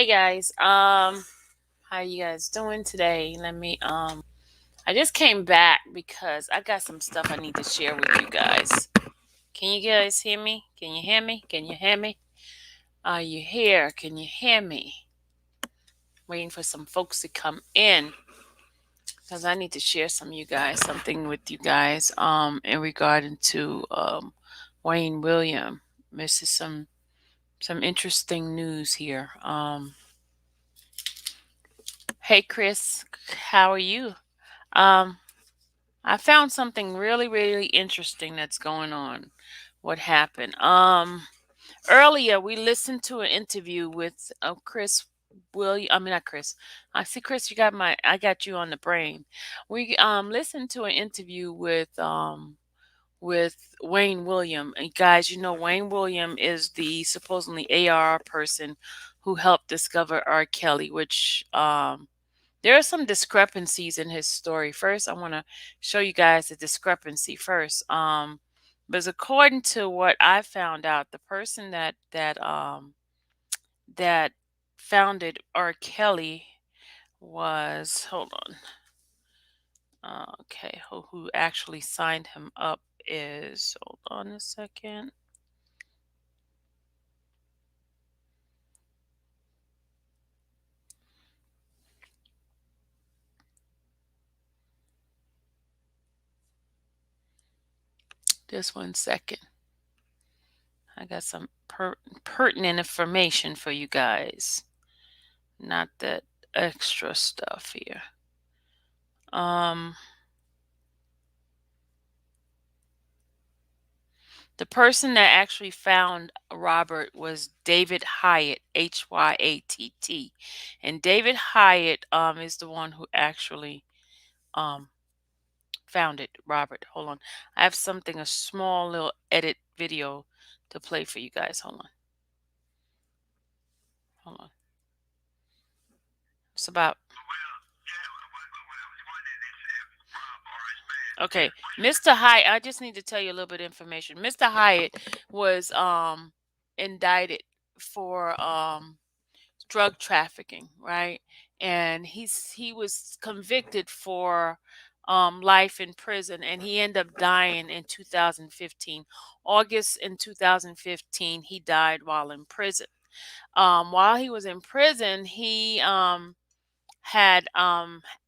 Hey guys, how you guys doing today? I just came back because I got some stuff I need to share with you guys. Can you guys hear me? Can you hear me? Can you hear me? Are you here? Can you hear me? Waiting for some folks to come in because I need to share something with you guys, in regarding to, Wayne William. This is some interesting news here. Hey Chris, how are you? Um, I found something really, really interesting that's going on. What happened? Earlier we listened to an interview with Chris William. I mean, not Chris. I see, Chris. I got you on the brain. We listened to an interview with Wayne William. And guys, you know Wayne William is the supposedly AR person who helped discover R. Kelly, which there are some discrepancies in his story. First, I want to show you guys the discrepancy first. Because according to what I found out, the person that founded R. Kelly was, hold on, okay, who actually signed him up is, hold on a second. Just 1 second. I got some pertinent information for you guys. Not that extra stuff here. Um, the person that actually found Robert was David Hyatt, Hyatt, and David Hyatt is the one who actually um founded Robert. Hold on, I have a small little edit video to play for you guys. Hold on. It's about Okay, Mr. Hyatt. I just need to tell you a little bit of information. Mr. Hyatt was indicted for drug trafficking, right? And he was convicted for life in prison, and he ended up dying in 2015. August in 2015, he died while in prison. While he was in prison, he had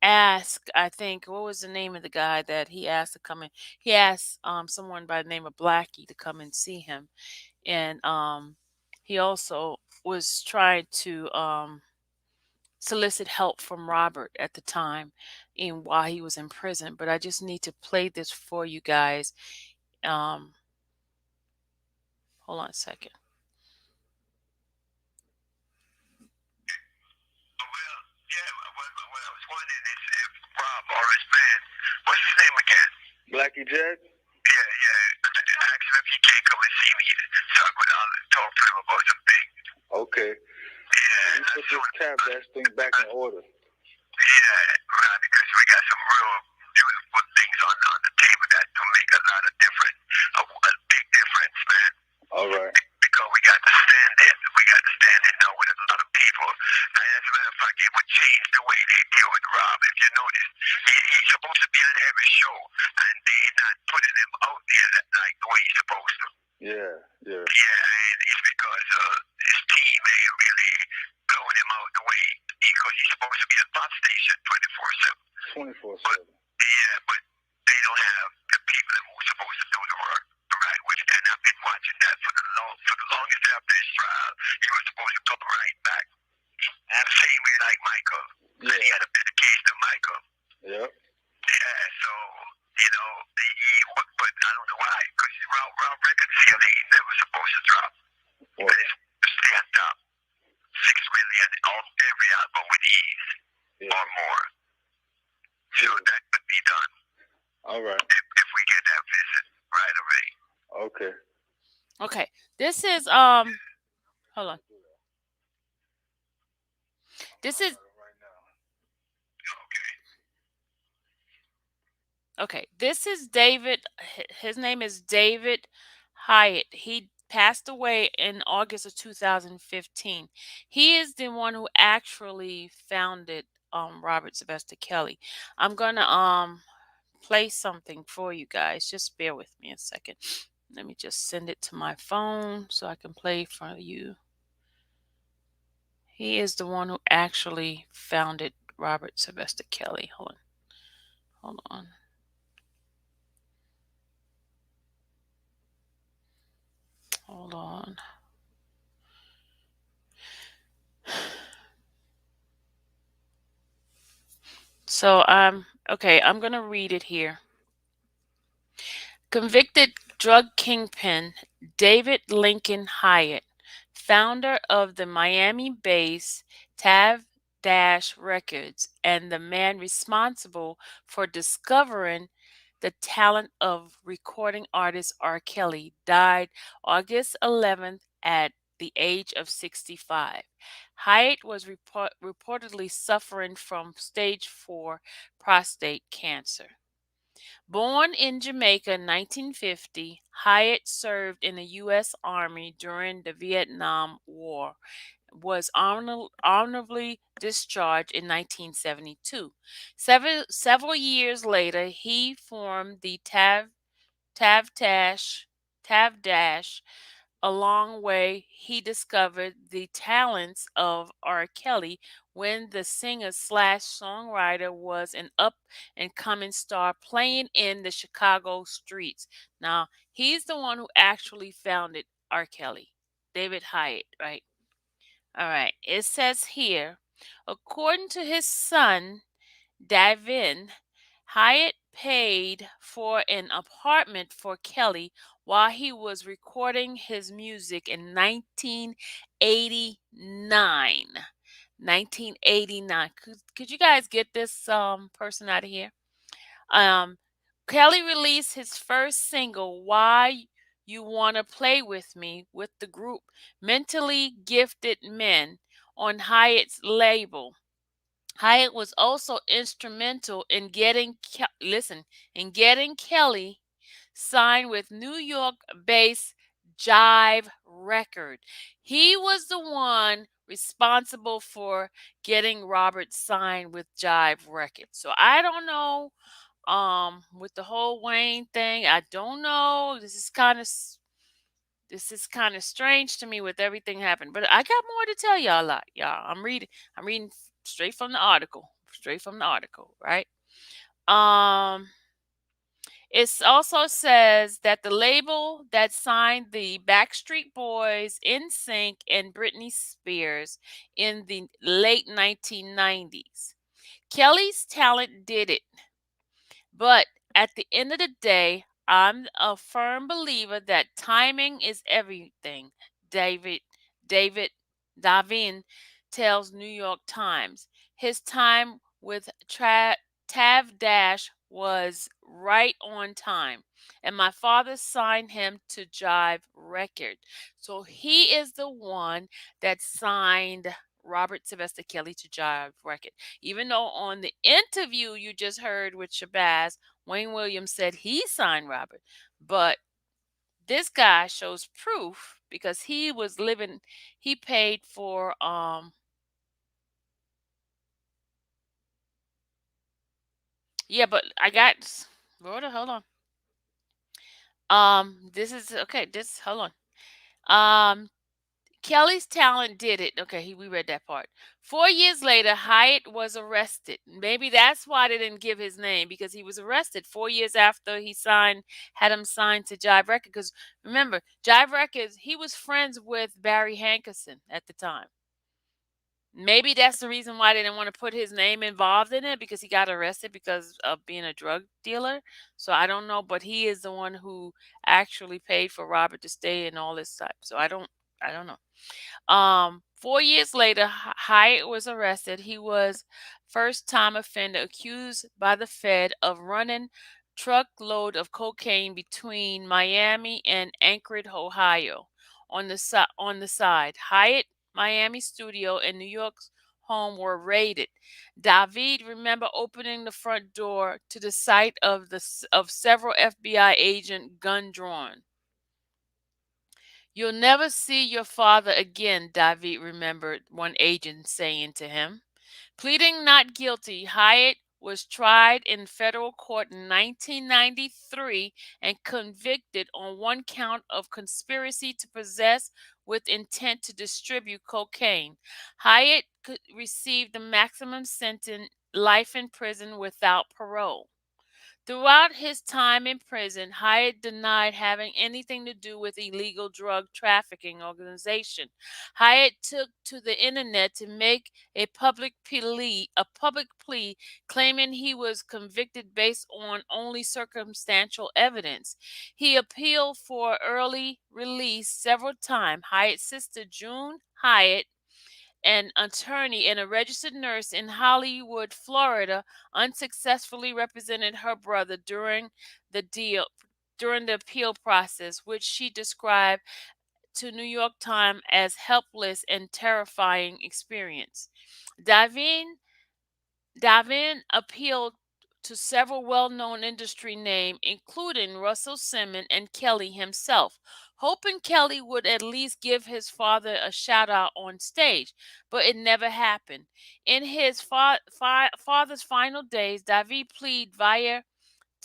asked, I think, what was the name of the guy that he asked to come in? He asked someone by the name of Blackie to come and see him, and he also was trying to solicit help from Robert at the time, in while he was in prison. But I just need to play this for you guys. Um, Hold on a second. Well, yeah, what I was wondering is if Rob or his band, what's his name again? Blackie Jack? Yeah, yeah. Ask him if he can't come and see me so I could talk to him about some things. Okay. Yeah. You put this that thing back in order. Yeah, right, because we got some real beautiful things on the table that will make a lot of difference, a big difference, man. All right. Because we got to stand in. We got to stand in now with a lot of people. And as a matter of fact, it would change the way they deal with Rob. If you notice, he's supposed to be on every show, and they're not putting him out there like the way he's supposed to. Yeah, yeah. Yeah, and it's because his team ain't really blowing him out the way, because he's supposed to be a pop station 24/7. 24/7. Yeah, but they don't have the people that were supposed to do the work the right way. And I've been watching that for the longest after his trial. He was supposed to come right back. And the same way like Michael. Yeah. And he had a better case than Michael. Yep. Yeah, so, but I don't know why. Because Rob Records here, they never supposed to drop. What? But it's stay on top. 6 million on every album with ease. Yeah. Or more. So that could be done. All right. If we get that visit right away. Okay. Okay, this is hold on. This is Okay, this is David. His name is David Hyatt. passed away in August of 2015. He is the one who actually founded Robert Sylvester Kelly. I'm gonna play something for you guys. Just bear with me a second. Let me just send it to my phone so I can play for you. He is the one who actually founded Robert Sylvester Kelly. Hold on. Hold on. So okay, I'm gonna read it here. Convicted drug kingpin David Lincoln Hyatt, founder of the Miami-based Tav Dash Records and the man responsible for discovering the talent of recording artist R. Kelly, died August 11th at the age of 65. Hyatt was reportedly suffering from stage 4 prostate cancer. Born in Jamaica in 1950, Hyatt served in the U.S. Army during the Vietnam War, was honorably discharged in 1972. Several years later, he formed the Tav Dash. Along way, he discovered the talents of R. Kelly when the singer slash songwriter was an up and coming star playing in the Chicago streets. Now, he's the one who actually founded R. Kelly, David Hyatt, right? All right. It says here, according to his son, Davin, Hyatt paid for an apartment for Kelly while he was recording his music in 1989. 1989. Could you guys get this person out of here? Um, Kelly released his first single, Why You Wanna Play With Me, with the group Mentally Gifted Men on Hyatt's label. Hyatt was also instrumental in getting Kelly signed with New York-based Jive Record. He was the one responsible for getting Robert signed with Jive Record. So I don't know with the whole Wayne thing, I don't know. This is kind of strange to me with everything happened, but I got more to tell y'all. Y'all. I'm reading straight from the article. Straight from the article, right? Um, it also says that the label that signed the Backstreet Boys, NSYNC, and Britney Spears in the late 1990s. Kelly's talent did it. But at the end of the day, I'm a firm believer that timing is everything. David David Davin tells New York Times. His time with Tav Dash was right on time, and my father signed him to Jive Record. So he is the one that signed Robert Sylvester Kelly to Jive Record. Even though on the interview you just heard with Shabazz, Wayne Williams said he signed Robert, but this guy shows proof because he was living. He paid for Yeah, but I got. Hold on. This is okay. This hold on. Kelly's talent did it. Okay, we read that part. 4 years later, Hyatt was arrested. Maybe that's why they didn't give his name, because he was arrested 4 years after had him signed to Jive Records. Because remember, Jive Records, he was friends with Barry Hankerson at the time. Maybe that's the reason why they didn't want to put his name involved in it, because he got arrested because of being a drug dealer. So I don't know, but he is the one who actually paid for Robert to stay and all this type. So I don't know. 4 years later, Hyatt was arrested. He was first-time offender accused by the Fed of running truckload of cocaine between Miami and Anchorage, Ohio. On the side, Hyatt Miami studio and New York's home were raided. David remember opening the front door to the sight of several FBI agent gun drawn. You'll never see your father again, David remembered one agent saying to him. Pleading not guilty, Hyatt was tried in federal court in 1993 and convicted on one count of conspiracy to possess with intent to distribute cocaine. Hyatt could receive the maximum sentence, life in prison without parole. Throughout his time in prison, Hyatt denied having anything to do with illegal drug trafficking organization. Hyatt took to the internet to make a public plea claiming he was convicted based on only circumstantial evidence. He appealed for early release several times. Hyatt's sister June Hyatt, an attorney and a registered nurse in Hollywood, Florida, unsuccessfully represented her brother during the appeal process, which she described to New York Times as helpless and terrifying experience. Davin Davin appealed to several well-known industry names, including Russell Simmons and Kelly himself, hoping Kelly would at least give his father a shout-out on stage, but it never happened. In his father's final days, David pleaded via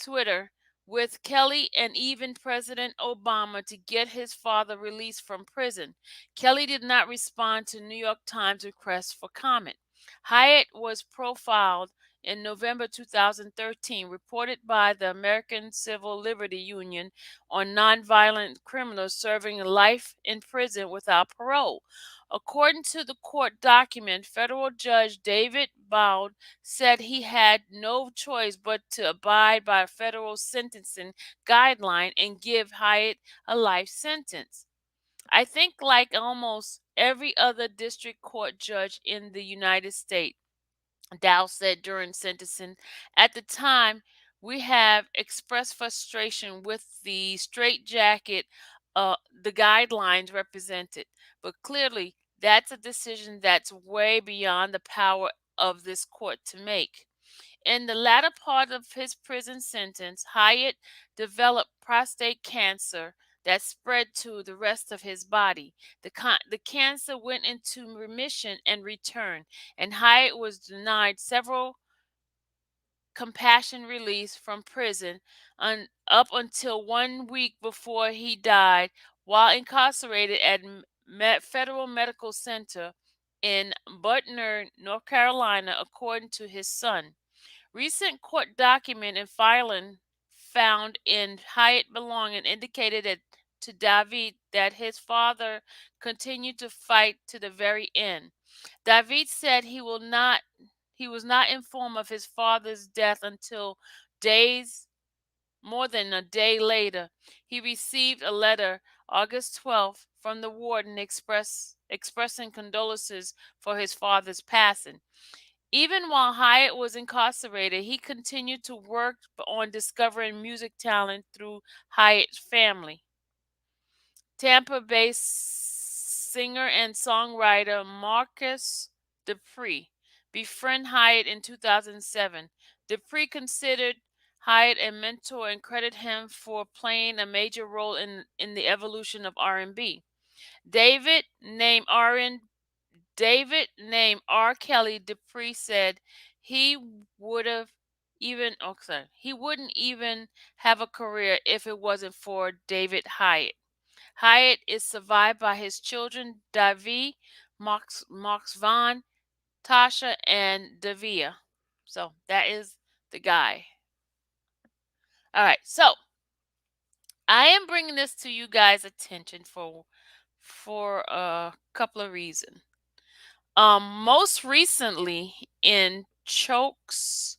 Twitter with Kelly and even President Obama to get his father released from prison. Kelly did not respond to New York Times request for comment. Hyatt was profiled in November 2013, reported by the American Civil Liberty Union on nonviolent criminals serving life in prison without parole. According to the court document, federal judge David Bowd said he had no choice but to abide by a federal sentencing guideline and give Hyatt a life sentence. I think, like almost every other district court judge in the United States, Dow said during sentencing, at the time, we have expressed frustration with the straitjacket the guidelines represented, but clearly that's a decision that's way beyond the power of this court to make. In the latter part of his prison sentence, Hyatt developed prostate cancer that spread to the rest of his body. The cancer went into remission and returned, and Hyatt was denied several compassion release from prison up until 1 week before he died while incarcerated at Federal Medical Center in Butner, North Carolina, according to his son. Recent court document and filing found in Hyatt belonging indicated to David that his father continued to fight to the very end. David said he was not informed of his father's death until days more than a day later. He received a letter August 12th from the warden expressing condolences for his father's passing. Even while Hyatt was incarcerated, he continued to work on discovering music talent through Hyatt's family. Tampa-based singer and songwriter Marcus Dupree befriended Hyatt in 2007. Dupree considered Hyatt a mentor and credited him for playing a major role in the evolution of R&B. David named R David named R. Kelly Dupree said he would have he wouldn't even have a career if it wasn't for David Hyatt. Hyatt is survived by his children Davi, Marx Vaughn, Tasha, and Davia. So that is the guy. All right, so I am bringing this to you guys' attention for a couple of reasons. Most recently in Choke's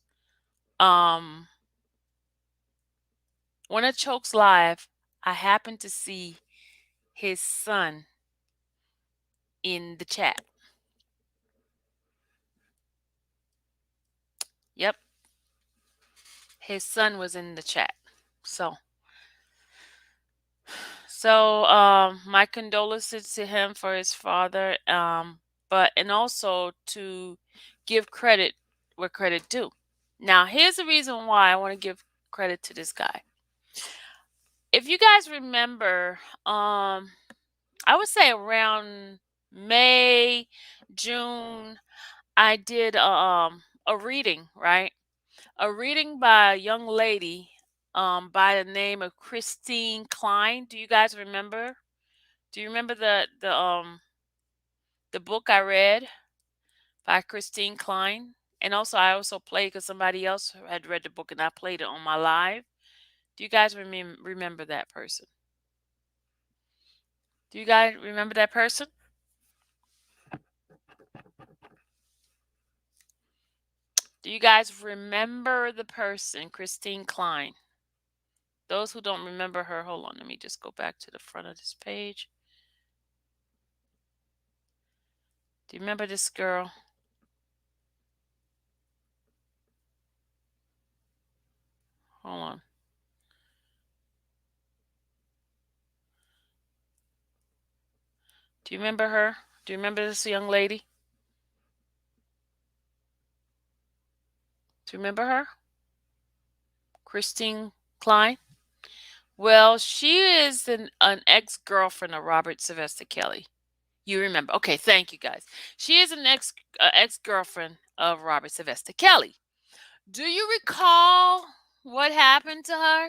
one of Choke's live, I happened to see his son in the chat. Yep, his son was in the chat. So my condolences to him for his father, but and also to give credit where credit due. Now, here's the reason why I want to give credit to this guy. If you guys remember, I would say around May, June, I did a reading, right? A reading by a young lady by the name of Christine Klein. Do you guys remember? Do you remember the book I read by Christine Klein? And also I also played because somebody else had read the book and I played it on my live. Do you guys remember that person? Do you guys remember that person? Do you guys remember the person, Christine Klein? Those who don't remember her, hold on, let me just go back to the front of this page. Do you remember this girl? Hold on. Do you remember her? Do you remember this young lady? Do you remember her? Christine Klein? Well, she is an ex girlfriend of Robert Sylvester Kelly. You remember? Okay, thank you guys. She is an ex girlfriend of Robert Sylvester Kelly. Do you recall what happened to her?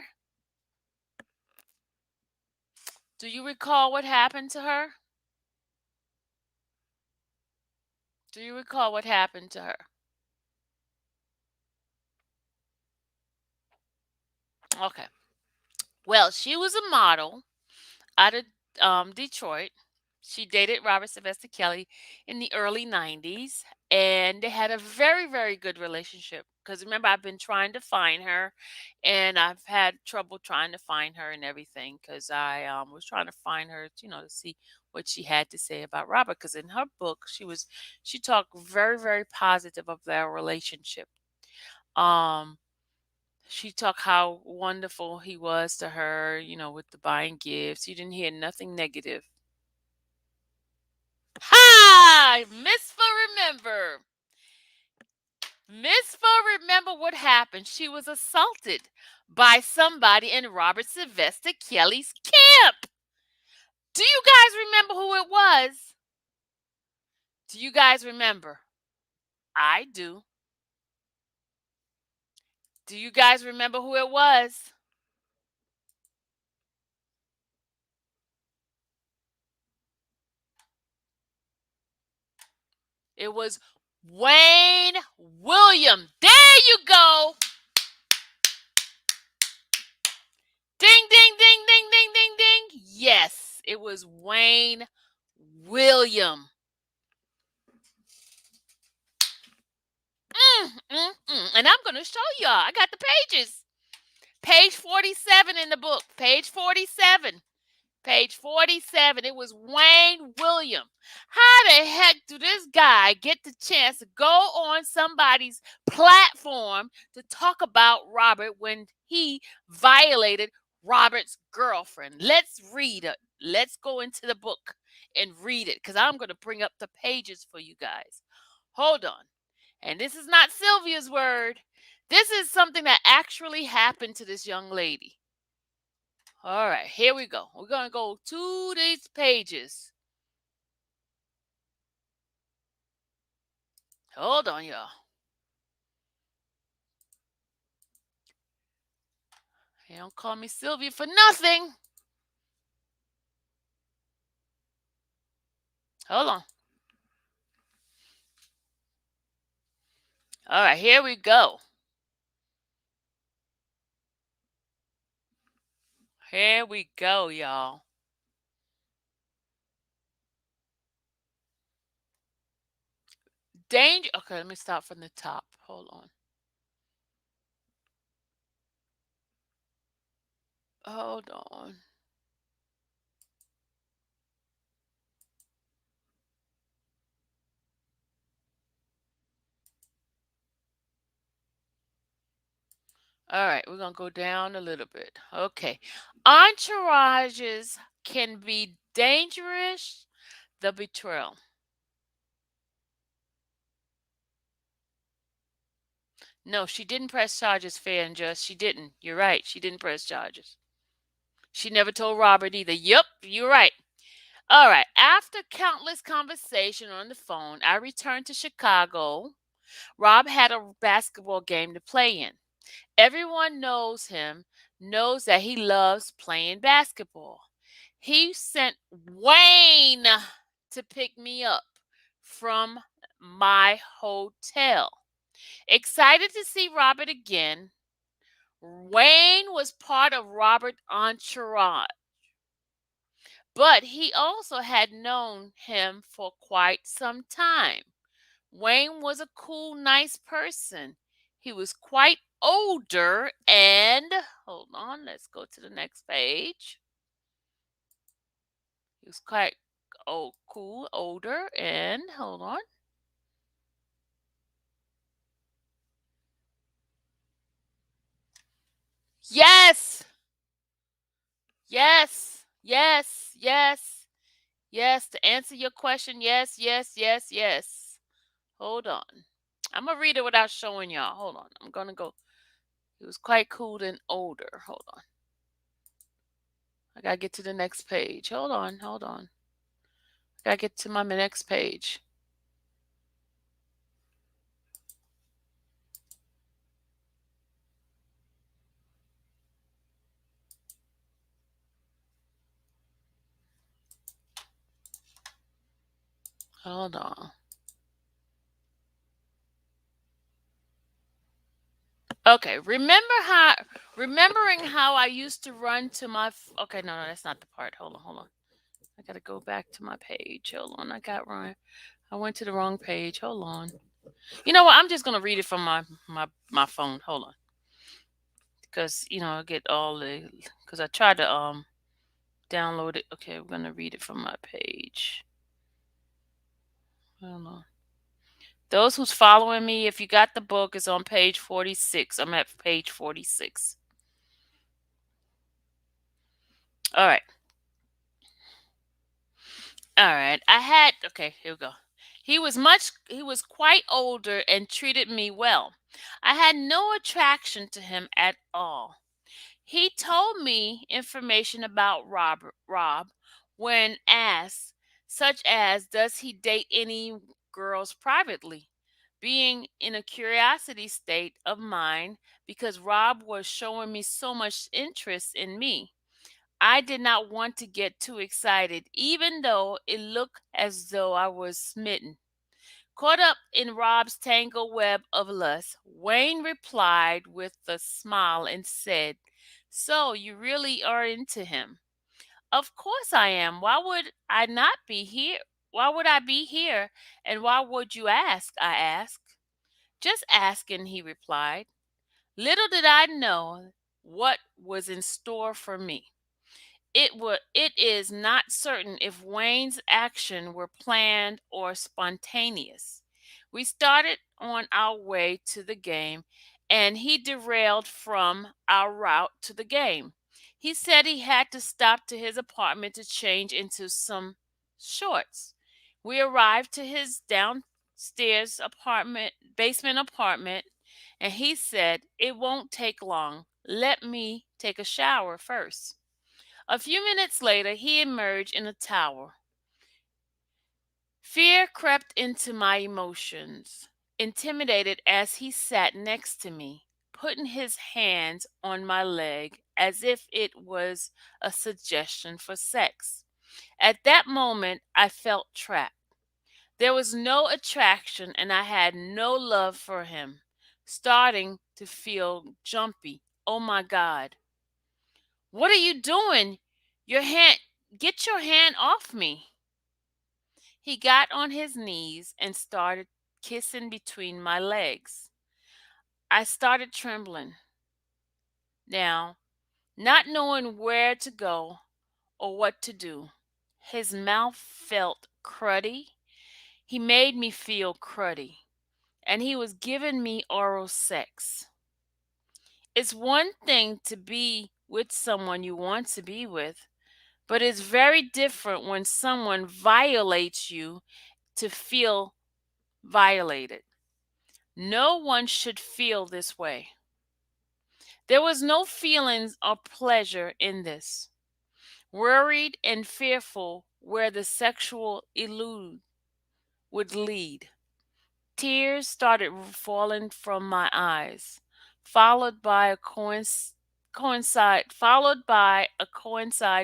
Do you recall what happened to her? Do you recall what happened to her? Okay. Well, she was a model out of Detroit. She dated Robert Sylvester Kelly in the early 90s, and they had a very, very good relationship. Because remember, I've been trying to find her, and I've had trouble trying to find her and everything because I was trying to find her, to see what she had to say about Robert. Because in her book, she talked very, very positive of their relationship. Um, she talked how wonderful he was to her, with the buying gifts. You didn't hear nothing negative. Ha! Miss for remember. Miss for remember what happened. She was assaulted by somebody in Robert Sylvester Kelly's camp. Do you guys remember who it was? Do you guys remember? I do. Do you guys remember who it was? It was Wayne Williams. There you go. Ding, ding, ding, ding, ding, ding, ding. Yes, it was Wayne William. And I'm going to show y'all. I got the pages. Page 47 in the book. Page 47. Page 47. It was Wayne William. How the heck do this guy get the chance to go on somebody's platform to talk about Robert when he violated Robert's girlfriend? Let's read it. Let's go into the book and read it because I'm going to bring up the pages for you guys. Hold on. And this is not Sylvia's word. This is something that actually happened to this young lady. All right, here we go. We're going to go to these pages. Hold on, y'all. They don't call me Sylvia for nothing. Hold on. All right, here we go. Here we go, y'all. Danger. Okay, let me start from the top. Hold on. Hold on. All right, we're going to go down a little bit. Okay. Entourages can be dangerous. The betrayal. No, she didn't press charges fair and just. She didn't. You're right. She didn't press charges. She never told Robert either. Yep, you're right. All right. After countless conversation on the phone, I returned to Chicago. Rob had a basketball game to play in. Everyone knows him, knows that he loves playing basketball. He sent Wayne to pick me up from my hotel. Excited to see Robert again, Wayne was part of Robert's entourage, but he also had known him for quite some time. Wayne was a cool, nice person. He was quite older and hold on, let's go to the next page. He was quite cool, older, and hold on. Yes, yes, yes, yes, yes. To answer your question, yes, yes, yes, yes. Hold on. I'm gonna read it without showing y'all. Hold on. I'm gonna go. He was quite cool and older. Hold on. I gotta get to the next page. Hold on, hold on. I gotta get to my next page. Hold on. Okay, remembering how I used to run to my okay, no, no, that's not the part. Hold on, hold on. I gotta go back to my page. Hold on, I went to the wrong page. Hold on. You know what? I'm just gonna read it from my phone. Hold on, because I get all the because I tried to download it. Okay, we're gonna read it from my page. Hold on. Those who's following me, if you got the book, it's on page 46. I'm at page 46. All right. All right. Okay, here we go. He was quite older and treated me well. I had no attraction to him at all. He told me information about Rob when asked, such as does he date any girls privately? Being in a curiosity state of mind because Rob was showing me so much interest in me. I did not want to get too excited, even though it looked as though I was smitten. Caught up in Rob's tangled web of lust, Wayne replied with a smile and said, so you really are into him? Of course I am. Why would I not be here? Why would I be here? And why would you ask? I asked. Just asking, he replied. Little did I know what was in store for me. It is not certain if Wayne's action were planned or spontaneous. We started on our way to the game and he derailed from our route to the game. He said he had to stop to his apartment to change into some shorts. We arrived to his downstairs basement apartment, and he said, it won't take long. Let me take a shower first. A few minutes later, he emerged in a tower. Fear crept into my emotions, intimidated as he sat next to me, putting his hands on my leg as if it was a suggestion for sex. At that moment, I felt trapped. There was no attraction, and I had no love for him. Starting to feel jumpy. Oh my God. What are you doing? Your hand, get your hand off me. He got on his knees and started kissing between my legs. I started trembling now, not knowing where to go or what to do. His mouth felt cruddy. He made me feel cruddy, and he was giving me oral sex. It's one thing to be with someone you want to be with, but it's very different when someone violates you to feel violated. No one should feel this way. There was no feelings or pleasure in this. worried and fearful where the sexual elude would lead. Tears started falling from my eyes, followed by a coincide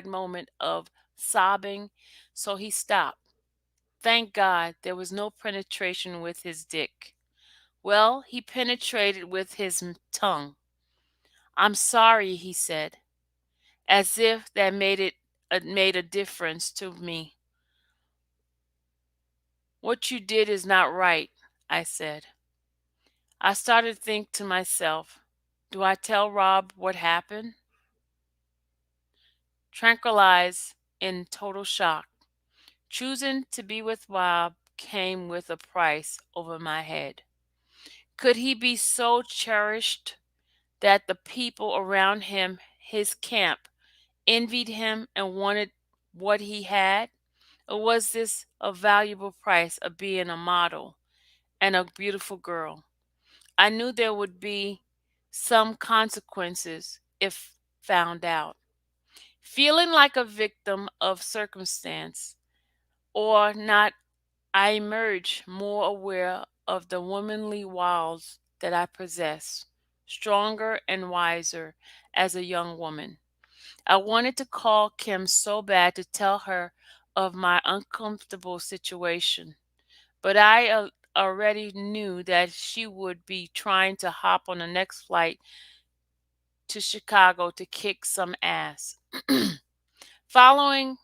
moment of sobbing, so he stopped. Thank God there was no penetration with his dick. Well, he penetrated with his tongue. I'm sorry, he said, as if that made a difference to me. What you did is not right, I said. I started to think to myself, do I tell Rob what happened? Tranquilized in total shock. Choosing to be with Rob came with a price over my head. Could he be so cherished that the people around him, his camp, envied him and wanted what he had? Or was this a valuable price of being a model and a beautiful girl? I knew there would be some consequences if found out. Feeling like a victim of circumstance or not, I emerged more aware of the womanly wiles that I possess, stronger and wiser as a young woman. I wanted to call Kim so bad to tell her of my uncomfortable situation, but I already knew that she would be trying to hop on the next flight to Chicago to kick some ass. Finally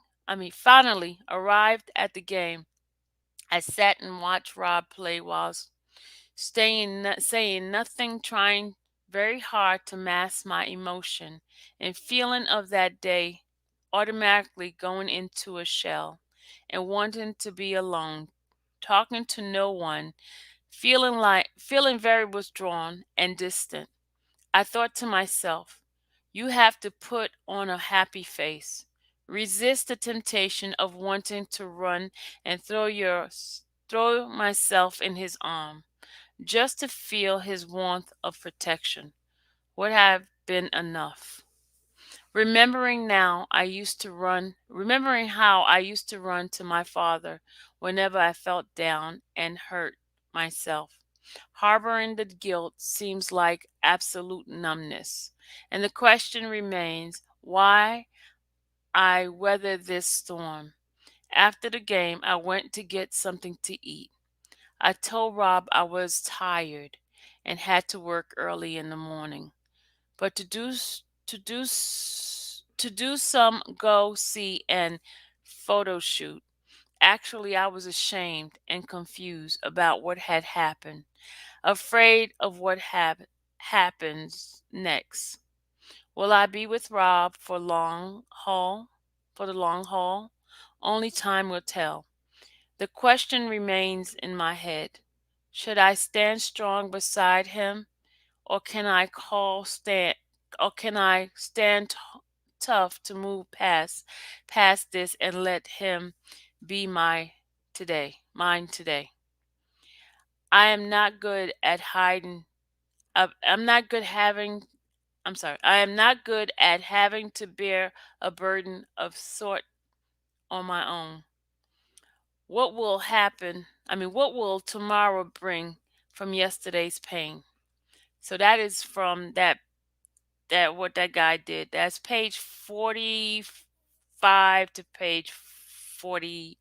arrived at the game. I sat and watched Rob play while saying nothing, trying very hard to mask my emotion and feeling of that day, automatically going into a shell and wanting to be alone, talking to no one, feeling very withdrawn and distant. I thought to myself, you have to put on a happy face. Resist the temptation of wanting to run and throw myself in his arm just to feel his warmth of protection would have been enough. Remembering how I used to run to my father whenever I felt down and hurt myself. Harboring the guilt seems like absolute numbness. And the question remains why I weather this storm. After the game, I went to get something to eat. I told Rob I was tired and had to work early in the morning, but to do some go see and photo shoot. Actually, I was ashamed and confused about what had happened, afraid of what happens next. Will I be with Rob for the long haul? Only time will tell. The question remains in my head. Should I stand strong beside him, or can I stand tough to move past this and let him be mine today? I am not good at hiding. I'm not good having. I'm sorry. I am not good at having to bear a burden of sort on my own. What will happen? What will tomorrow bring from yesterday's pain? So that is from that what that guy did. That's page 45 to page 50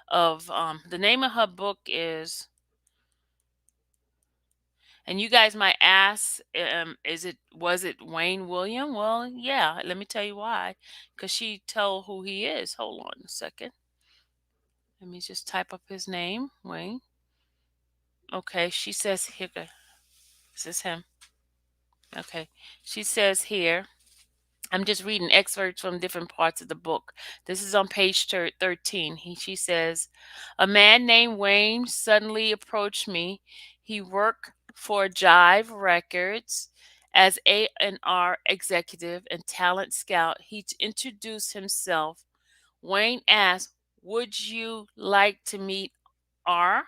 of the name of her book is, and you guys might ask, was it Wayne William? Well, yeah, let me tell you why. Cuz she told who he is. Hold on a second. Let me just type up his name, Wayne. Okay, she says here. This is him. Okay. She says here, I'm just reading excerpts from different parts of the book. This is on page 13. She says, a man named Wayne suddenly approached me. He worked for Jive Records as A&R executive and talent scout. He introduced himself. Wayne asked, would you like to meet R?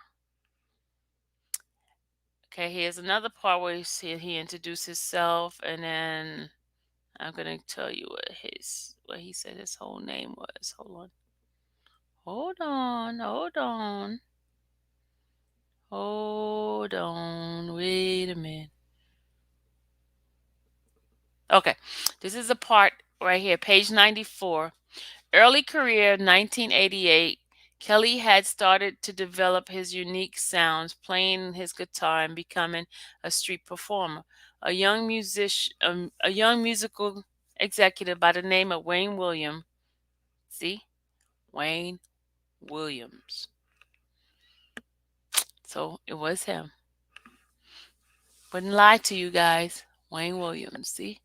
Okay, here's another part where he introduced himself and then I'm gonna tell you what he said his whole name was. Hold on. Hold on. Hold on. Hold on. Wait a minute. Okay. This is the part right here, page 94. Early career 1988. Kelly had started to develop his unique sounds, playing his guitar and becoming a street performer. A young musical executive by the name of Wayne Williams. See, Wayne Williams. So it was him. Wouldn't lie to you guys. Wayne Williams. See,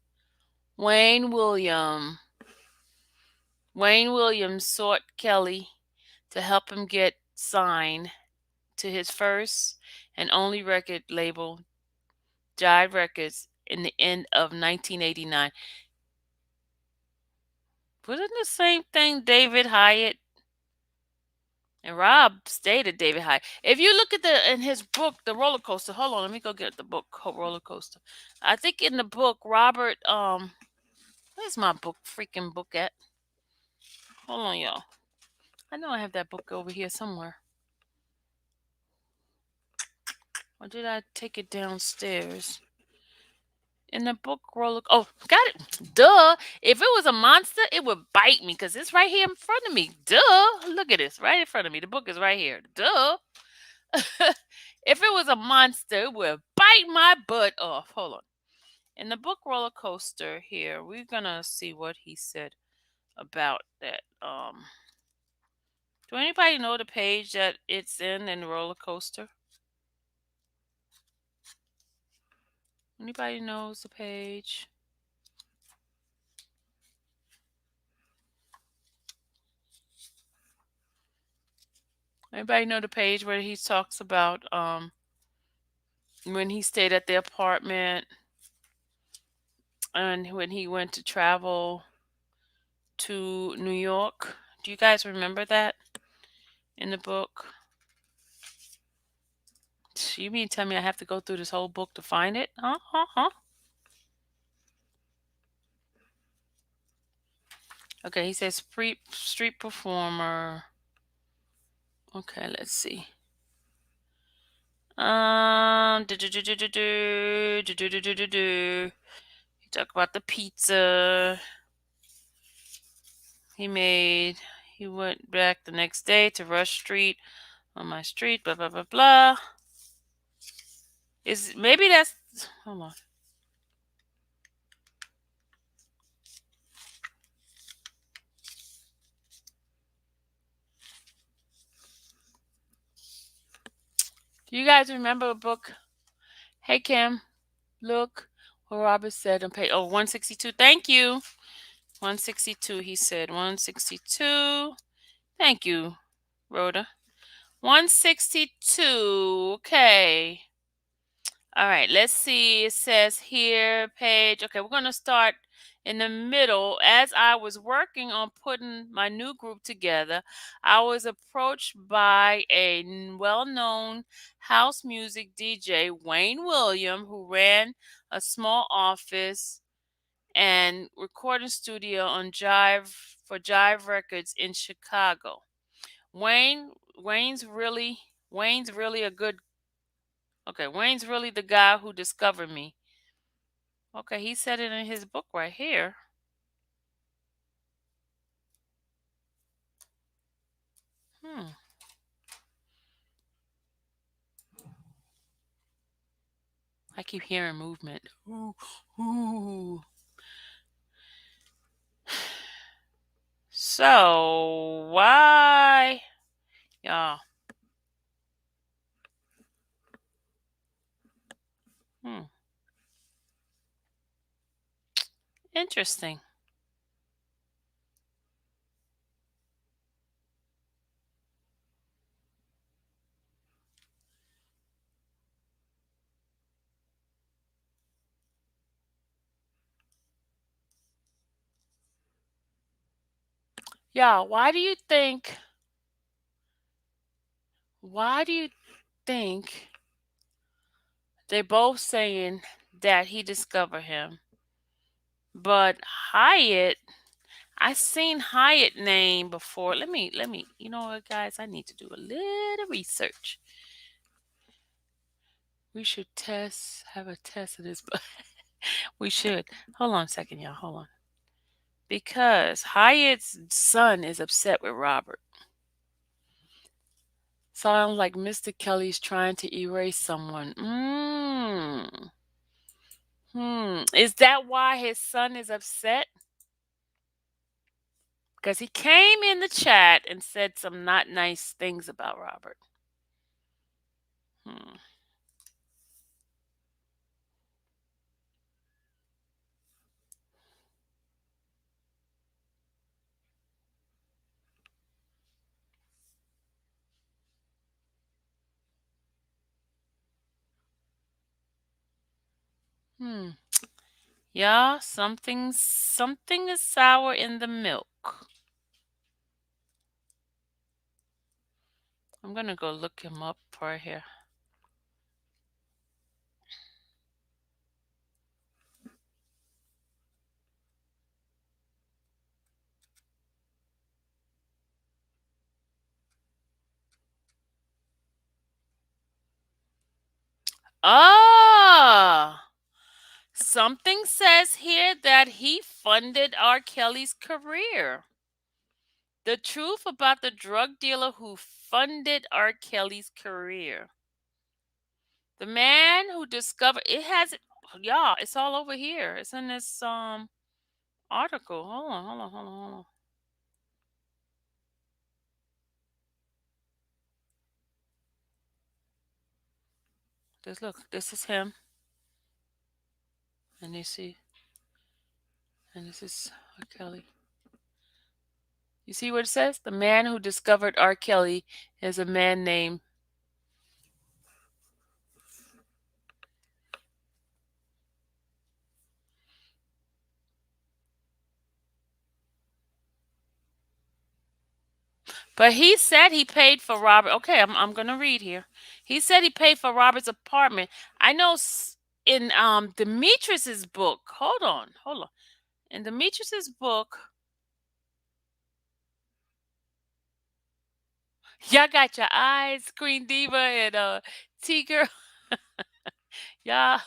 Wayne Williams. Wayne Williams sought Kelly to help him get signed to his first and only record label, Jive Records, in the end of 1989. Wasn't the same thing David Hyatt and Rob stated David Hyatt? If you look at the in his book, The Roller Coaster. Hold on, let me go get the book, Roller Coaster. I think in the book, Robert where's my book freaking book at? Hold on, y'all. I know I have that book over here somewhere. Or did I take it downstairs? In the book roller. Oh, got it. Duh. If it was a monster, it would bite me because it's right here in front of me. Duh. Look at this. Right in front of me. The book is right here. Duh. If it was a monster, it would bite my butt off. Hold on. In the book roller coaster here, we're gonna see what he said about that. Do anybody know the page that it's in the roller coaster? Anybody knows the page? Anybody know the page where he talks about when he stayed at the apartment and when he went to travel to New York? Do you guys remember that in the book? You mean tell me I have to go through this whole book to find it? Huh? Huh? Huh? Okay, he says street performer. Okay, let's see. Do, do, do, do, do, do, do, do, do, do, do, do. He talked about the pizza he made. He went back the next day to Rush Street on my street. Blah blah blah blah. Is maybe that's hold on. Do you guys remember a book? Hey Kim, look what Robert said on page 162. Thank you. 162, he said. 162. Thank you, Rhoda. 162. Okay. All right, let's see. It says here, page. Okay, we're going to start in the middle. As I was working on putting my new group together, I was approached by a well known house music DJ, Wayne William, who ran a small office and recording studio on Jive Records in Chicago. Wayne Wayne's really Wayne's really a good Okay, Wayne's really the guy who discovered me. Okay, he said it in his book right here. Hmm. I keep hearing movement. Ooh, ooh. So why, y'all? Hmm. Interesting. Y'all, why do you think? Why do you think they're both saying that he discovered him? But Hyatt, I seen Hyatt name before. Let me. You know what, guys? I need to do a little research. We should have a test of this, but we should. Hold on a second, y'all. Hold on. Because Hyatt's son is upset with Robert. Sounds like Mr. Kelly's trying to erase someone. Is that why his son is upset? Because he came in the chat and said some not nice things about Robert. Hmm. Hmm. Yeah, something is sour in the milk. I'm gonna go look him up right here. Ah, something says here that he funded R. Kelly's career. The truth about the drug dealer who funded R. Kelly's career. The man who discovered it has it. Yeah, it's all over here. It's in this article. Hold on. This look. This is him, and you see, and this is R. Kelly. You see what it says? The man who discovered R. Kelly is a man named. But he said he paid for Robert. Okay, I'm gonna read here. He said he paid for Robert's apartment. I know in Demetrius's book. Hold on. In Demetrius's book, y'all got your eyes, Queen Diva and T Girl. Y'all,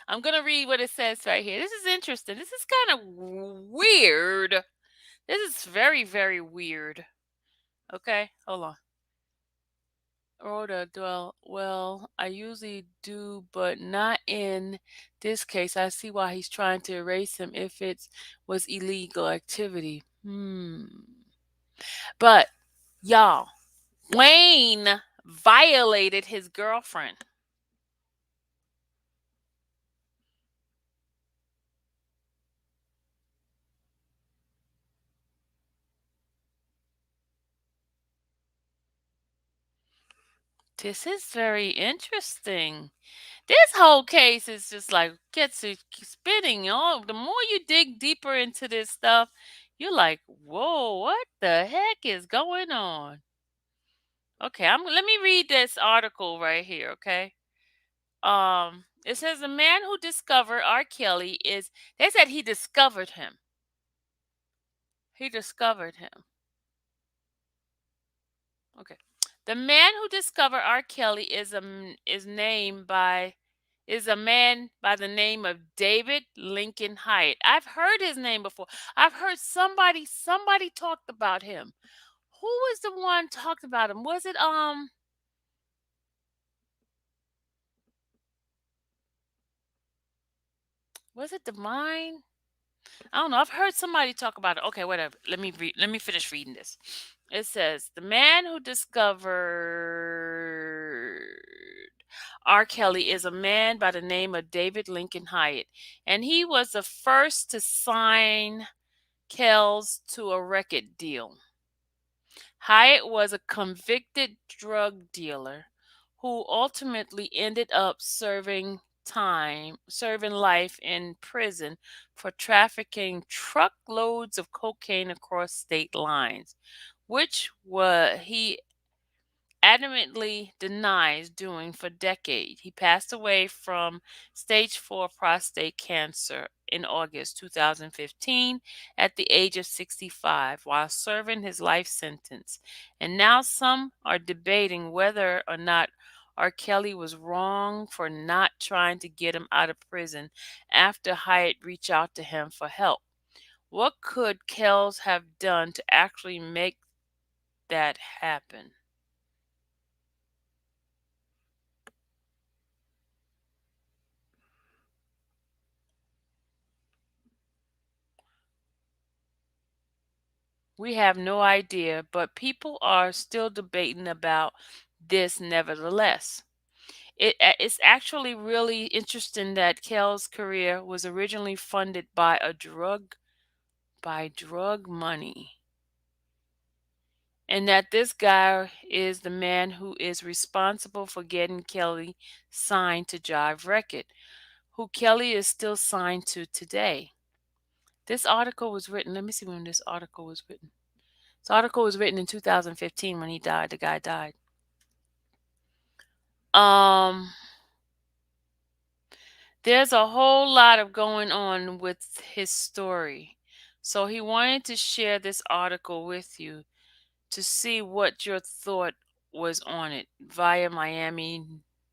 I'm gonna read what it says right here. This is interesting. This is kind of weird. This is very, very weird. Okay, hold on. Rhoda, well, I usually do, but not in this case. I see why he's trying to erase him if it was illegal activity. But y'all, Wayne violated his girlfriend. This is very interesting. This whole case is just like gets you spinning. Oh, the more you dig deeper into this stuff, you're like, whoa, what the heck is going on? Okay, let me read this article right here, okay? It says the man who discovered R. Kelly is they said he discovered him. He discovered him. Okay. The man who discovered R. Kelly is a man by the name of David Lincoln Hyatt. I've heard his name before. I've heard somebody talked about him. Who was the one talked about him? Was it Divine? I don't know. I've heard somebody talk about it. Okay, whatever. Let me finish reading this. It says the man who discovered R. Kelly is a man by the name of David Lincoln Hyatt, and he was the first to sign Kells to a record deal. Hyatt was a convicted drug dealer who ultimately ended up serving life in prison for trafficking truckloads of cocaine across state lines, which was he adamantly denies doing for decades. He passed away from stage 4 prostate cancer in August 2015 at the age of 65 while serving his life sentence. And now some are debating whether or not R. Kelly was wrong for not trying to get him out of prison after Hyatt reached out to him for help. What could Kells have done to actually make that happen? We have no idea, but people are still debating about this nevertheless. It's actually really interesting that Kell's career was originally funded by drug money, and that this guy is the man who is responsible for getting Kelly signed to Jive Record, who Kelly is still signed to today. This article was written, let me see when this article was written. This article was written in 2015 when he died. The guy died. Um, there's a whole lot of going on with his story. So he wanted to share this article with you to see what your thought was on it via Miami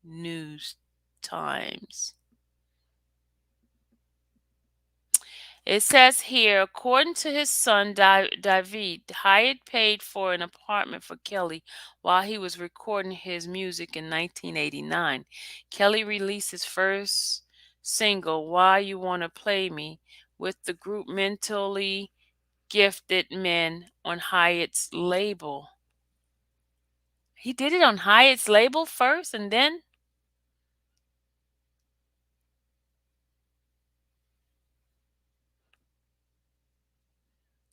News Times. It says here, according to his son David, Hyatt paid for an apartment for Kelly while he was recording his music in 1989. Kelly released his first single, Why You Wanna Play Me, with the group Mentally Gifted Men on Hyatt's label. He did it on Hyatt's label first and then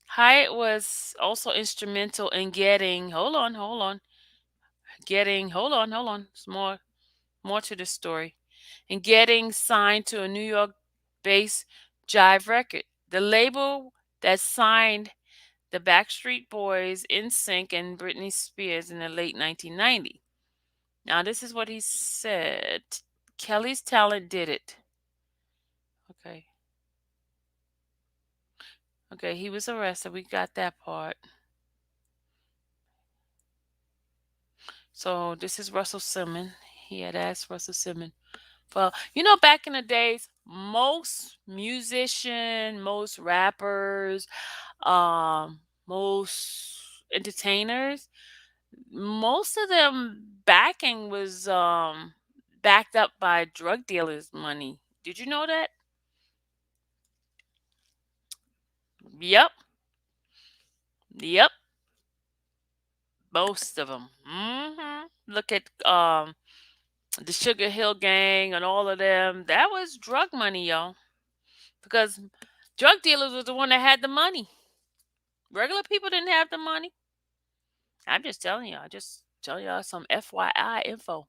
Hyatt was also instrumental in getting, hold on, there's more to the story, and getting signed to a New York based Jive record. The label that signed the Backstreet Boys, NSYNC, and Britney Spears in the late 1990s. Now, this is what he said. Kelly's talent did it. Okay. Okay, he was arrested. We got that part. So this is Russell Simmons. He had asked Russell Simmons. Well, back in the days, most musicians, most rappers, most entertainers, most of them backing was backed up by drug dealers' money. Did you know that? Yep, yep, most of them. Look at the Sugar Hill Gang and all of them. That was drug money, y'all. Because drug dealers was the one that had the money. Regular people didn't have the money. I'm just telling y'all. Just tell y'all some FYI info.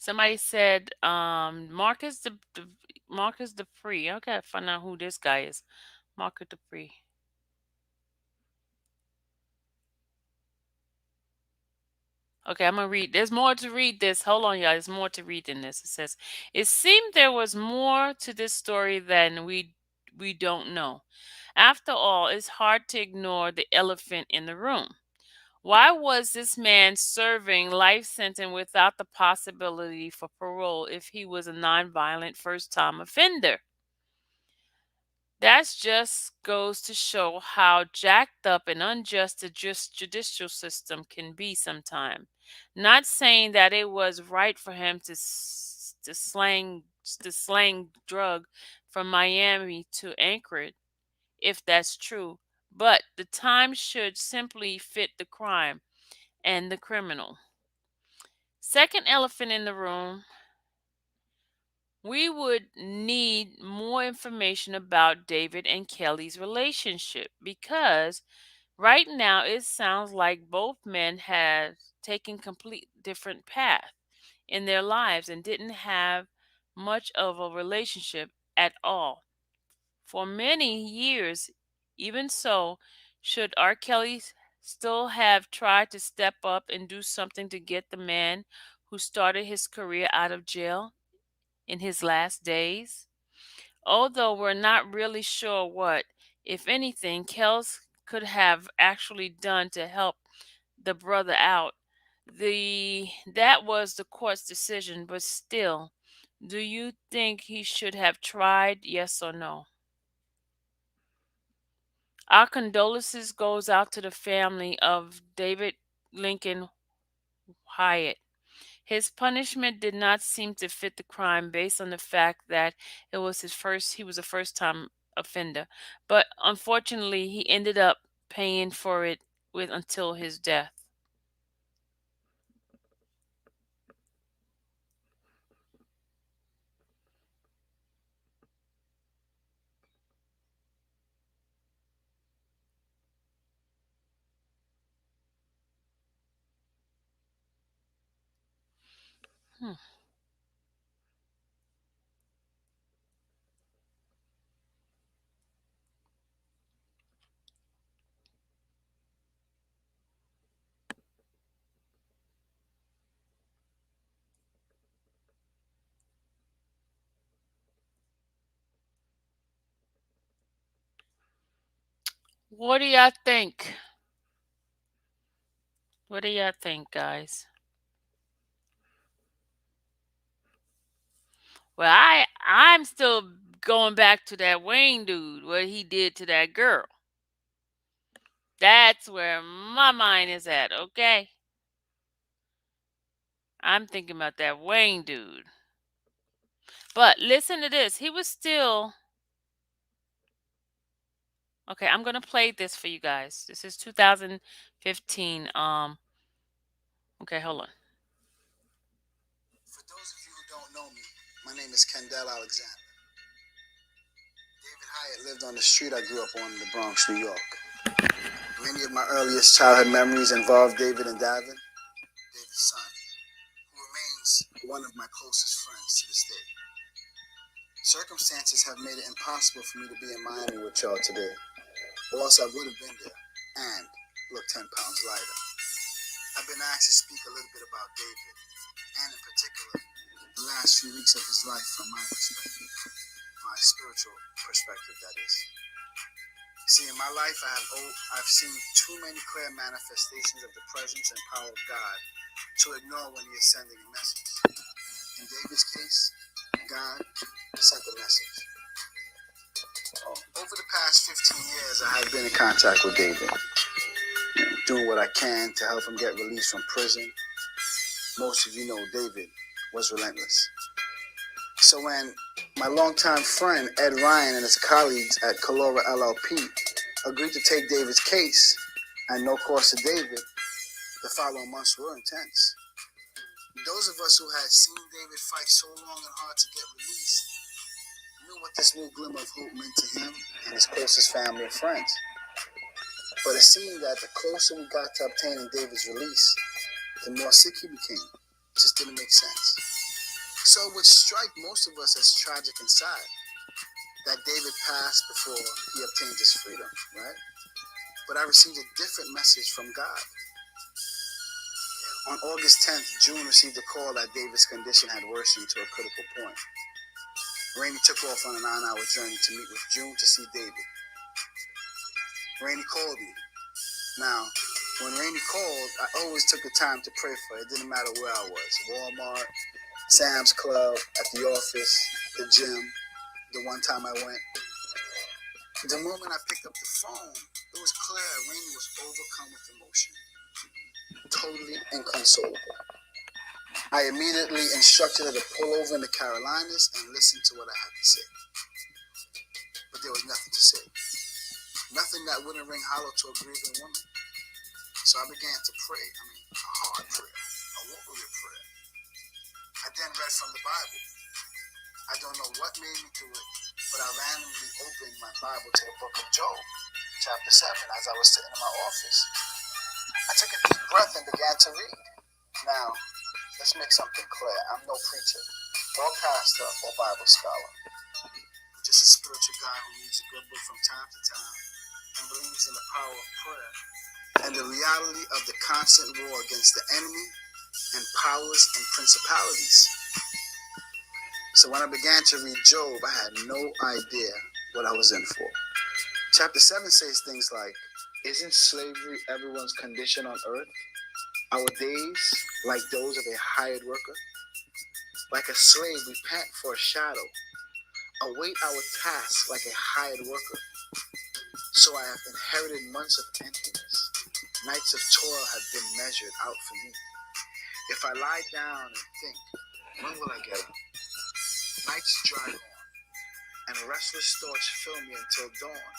Somebody said Marcus Dupree. I gotta find out who this guy is. Marcus Dupree. Okay, I'm gonna read. There's more to read this. Hold on, y'all. There's more to read in this. It says, it seemed there was more to this story than we don't know. After all, it's hard to ignore the elephant in the room. Why was this man serving life sentence without the possibility for parole if he was a nonviolent first time offender? That just goes to show how jacked up and unjust the judicial system can be sometimes. Not saying that it was right for him to slang drug from Miami to Anchorage, if that's true, but the time should simply fit the crime and the criminal. Second elephant in the room, we would need more information about David and Kelly's relationship because right now it sounds like both men had taken complete different paths in their lives and didn't have much of a relationship at all for many years. Even so, should R. Kelly still have tried to step up and do something to get the man who started his career out of jail in his last days? Although we're not really sure what, if anything, Kells could have actually done to help the brother out. That was the court's decision, but still, do you think he should have tried? Yes or no? Our condolences goes out to the family of David Lincoln Hyatt. His punishment did not seem to fit the crime based on the fact that he was a first time offender. But unfortunately, he ended up paying for it with until his death. Hmm. What do y'all think? What do y'all think, guys? Well, I'm still going back to that Wayne dude, what he did to that girl. That's where my mind is at, okay? I'm thinking about that Wayne dude. But listen to this. He was still okay. I'm gonna play this for you guys. This is 2015. Okay, hold on. For those of you who don't know me, my name is Kendall Alexander. David Hyatt lived on the street I grew up on in the Bronx, New York. Many of my earliest childhood memories involve David and Davin, David's son, who remains one of my closest friends to this day. Circumstances have made it impossible for me to be in Miami with y'all today, or else I would have been there and looked 10 pounds lighter. I've been asked to speak a little bit about David, and in particular, the last few weeks of his life from my perspective, my spiritual perspective, that is. See, in my life, I've seen too many clear manifestations of the presence and power of God to ignore when He is sending a message. In David's case, God sent a message. Over the past 15 years, I have been in contact with David, doing what I can to help him get released from prison. Most of you know David was relentless. So when my longtime friend Ed Ryan and his colleagues at Calora LLP agreed to take David's case at no cost to David, the following months were intense. Those of us who had seen David fight so long and hard to get released knew what this new glimmer of hope meant to him and his closest family and friends. But it seemed that the closer we got to obtaining David's release, the more sick he became. It just didn't make sense. So it would strike most of us as tragic inside that David passed before he obtained his freedom, right? But I received a different message from God. On August 10th, June received a call that David's condition had worsened to a critical point. Rainey took off on a 9-hour journey to meet with June to see David. Rainey called me. Now, when Rainey called, I always took the time to pray for her. It didn't matter where I was. Walmart, Sam's Club, at the office, the gym, the one time I went. The moment I picked up the phone, it was clear Rainey was overcome with emotion, totally inconsolable. I immediately instructed her to pull over in the Carolinas and listen to what I had to say. But there was nothing to say. Nothing that wouldn't ring hollow to a grieving woman. So I began to pray. A hard prayer. A warrior prayer. I then read from the Bible. I don't know what made me do it, but I randomly opened my Bible to the book of Job, chapter 7, as I was sitting in my office. I took a deep breath and began to read. Now, let's make something clear. I'm no preacher, or pastor, or Bible scholar. I'm just a spiritual guy who reads a good book from time to time and believes in the power of prayer and the reality of the constant war against the enemy and powers and principalities. So when I began to read Job, I had no idea what I was in for. Chapter 7 says things like, isn't slavery everyone's condition on earth? Our days like those of a hired worker? Like a slave, we pant for a shadow, await our task like a hired worker. So I have inherited months of emptiness. Nights of toil have been measured out for me. If I lie down and think, when will I get up? Nights drag on, and restless thoughts fill me until dawn.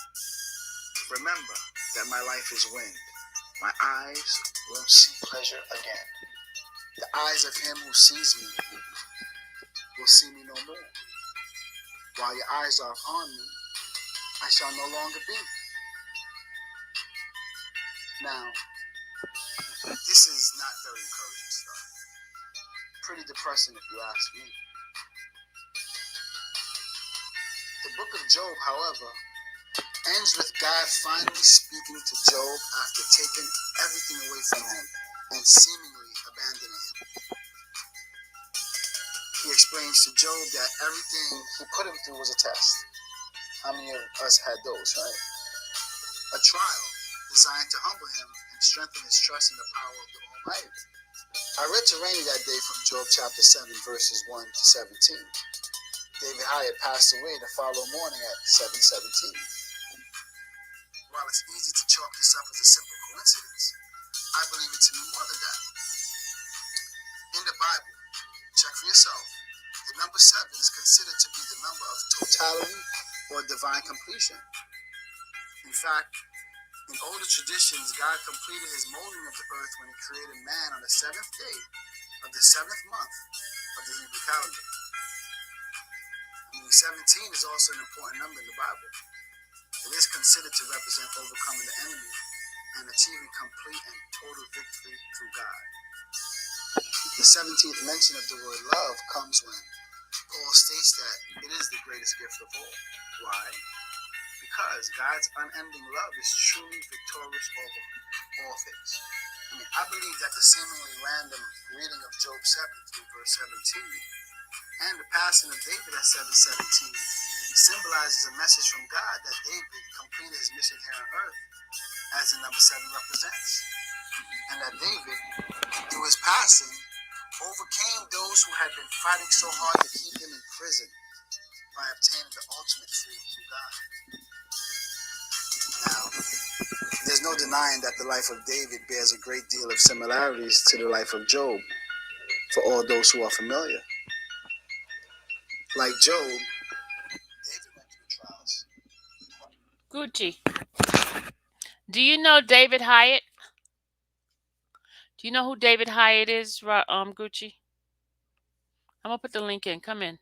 Remember that my life is wind. My eyes won't see pleasure again. The eyes of him who sees me will see me no more. While your eyes are upon me, I shall no longer be. Now, this is not very encouraging stuff. Pretty depressing if you ask me. The book of Job, however, ends with God finally speaking to Job after taking everything away from him and seemingly abandoning him. He explains to Job that everything he put him through was a test. How many of us had those, right? A trial designed to humble him and strengthen his trust in the power of the Almighty. I read to Rainey that day from Job chapter 7, verses 1 to 17. David Hyatt passed away the following morning at 7:17. While it's easy to chalk this up as a simple coincidence, I believe it to be more than that. In the Bible, check for yourself, the number 7 is considered to be the number of totality or divine completion. In fact, in older traditions, God completed his molding of the earth when he created man on the 7th day of the 7th month of the Hebrew calendar. 17 is also an important number in the Bible. It is considered to represent overcoming the enemy and achieving complete and total victory through God. The 17th mention of the word love comes when Paul states that it is the greatest gift of all. Why? Because God's unending love is truly victorious over all things. I believe that the seemingly random reading of Job 7 through verse 17 and the passing of David at 7:17 symbolizes a message from God that David completed his mission here on earth, as the number 7 represents, and that David, through his passing, overcame those who had been fighting so hard to keep him in prison by obtaining the ultimate freedom through God. Now, there's no denying that the life of David bears a great deal of similarities to the life of Job, for all those who are familiar. Like Job, David went through trials. Gucci, do you know David Hyatt? Do you know who David Hyatt is, Gucci? I'm gonna put the link in. Come in.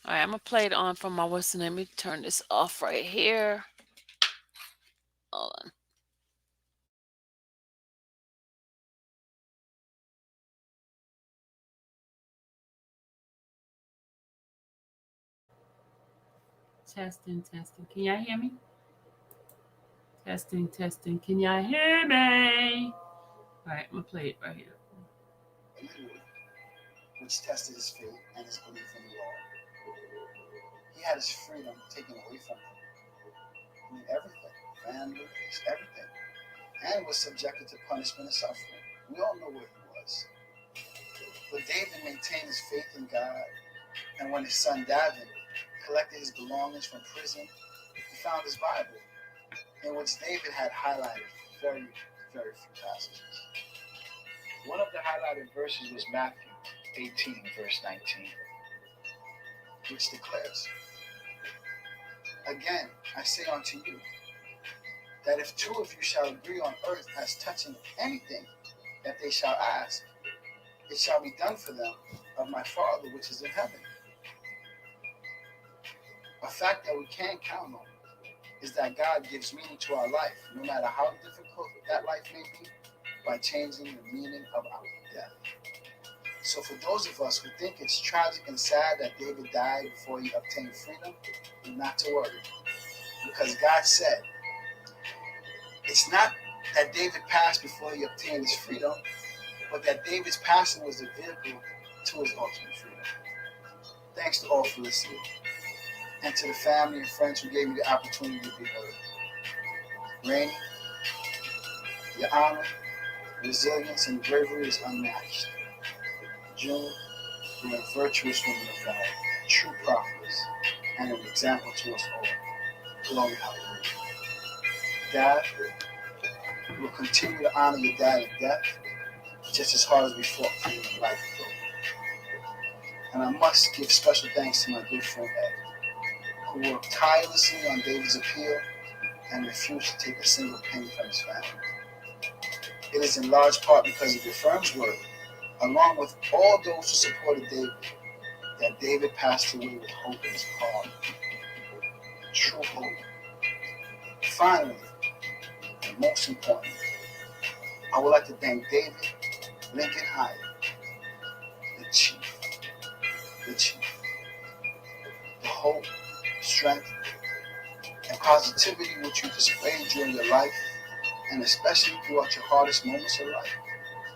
All right, I'm gonna play it on from my what's the name. Let me turn this off right here. Hold on. Testing, testing. Can y'all hear me? Testing, testing. Can y'all hear me? All right, I'm gonna play it right here. Which tested his faith and his belief in the Lord. He had his freedom taken away from him. I mean, everything, family, everything, and was subjected to punishment and suffering. We all know where he was. But David maintained his faith in God, and when his son David collected his belongings from prison, he found his Bible, in which David had highlighted very, very few passages. One of the highlighted verses was Matthew 18, verse 19, which declares, "Again, I say unto you, that if two of you shall agree on earth as touching anything that they shall ask, it shall be done for them of my Father which is in heaven." A fact that we can count on is that God gives meaning to our life, no matter how difficult that life may be, by changing the meaning of our death. So for those of us who think it's tragic and sad that David died before he obtained freedom, not to worry. Because God said, it's not that David passed before he obtained his freedom, but that David's passing was the vehicle to his ultimate freedom. Thanks to all for listening, and to the family and friends who gave me the opportunity to be heard. Rainy, your honor, resilience, and bravery is unmatched. June, you are a virtuous woman of God, a true prophetess, and an example to us all. Glory, hallelujah. Dad, we will continue to honor your dad in death, just as hard as we fought for you in life. And I must give special thanks to my good friend Ed, who worked tirelessly on David's appeal and refused to take a single penny from his family. It is in large part because of your firm's work, along with all those who supported David, that David passed away with hope in his heart. True hope. Finally, and most importantly, I would like to thank David Lincoln Hyatt, the chief. The hope, strength, and positivity which you displayed during your life, and especially throughout your hardest moments of life,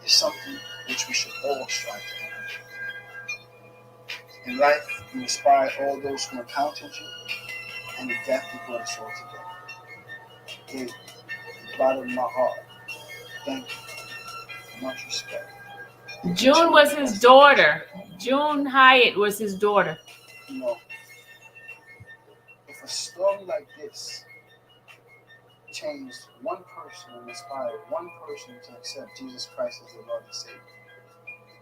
is something which we should all strive to have. In life, you inspire all those who encountered you, and in death you brought us all together. David, from the bottom of my heart, thank you. Much respect. June was his daughter. June Hyatt was his daughter. You know, if a story like this changed one person and inspired one person to accept Jesus Christ as their Lord and Savior,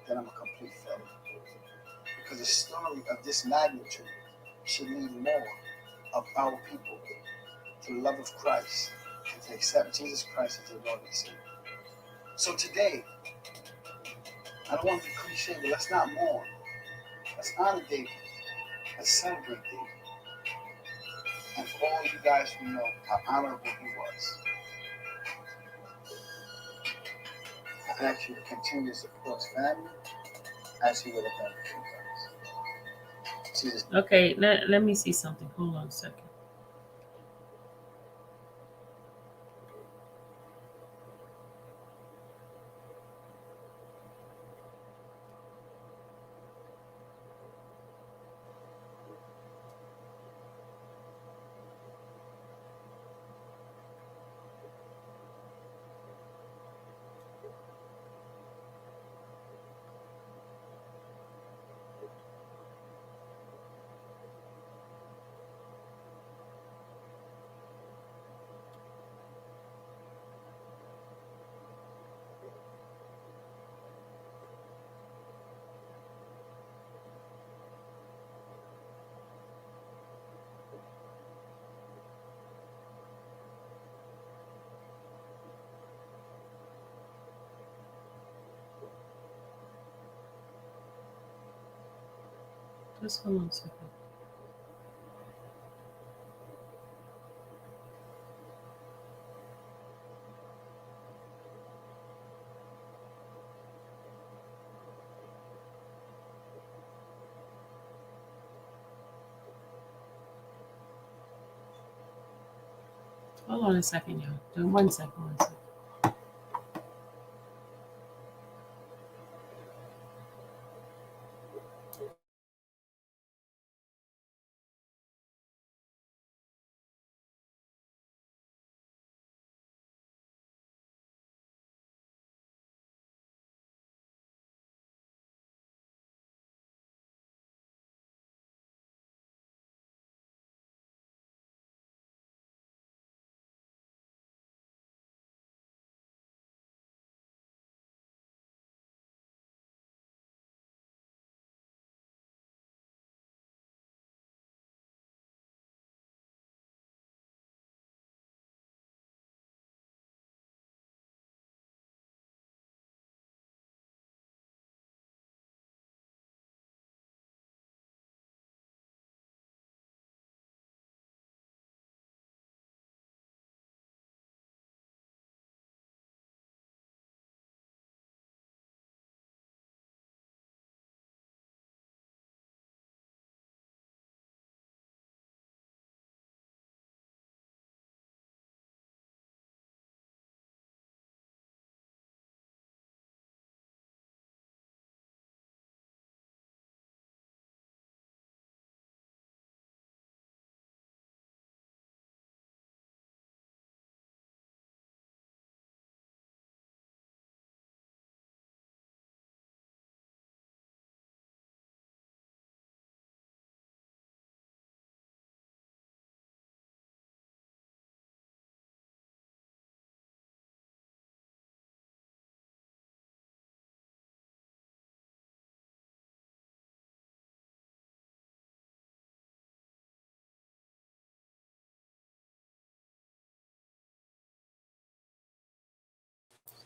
then I'm a complete failure. Because a story of this magnitude should lead more of our people to the love of Christ and to accept Jesus Christ as their Lord and Savior. So today, I don't want to be cliche, but let's not mourn. Let's honor David. Let's celebrate David. And for all you guys who know how honorable he was, I ask you to continue to support his family as he would have done for you guys. Okay, let me see something. Hold on a second. Just hold on a second. Hold on a second, y'all. 1 second, 1 second.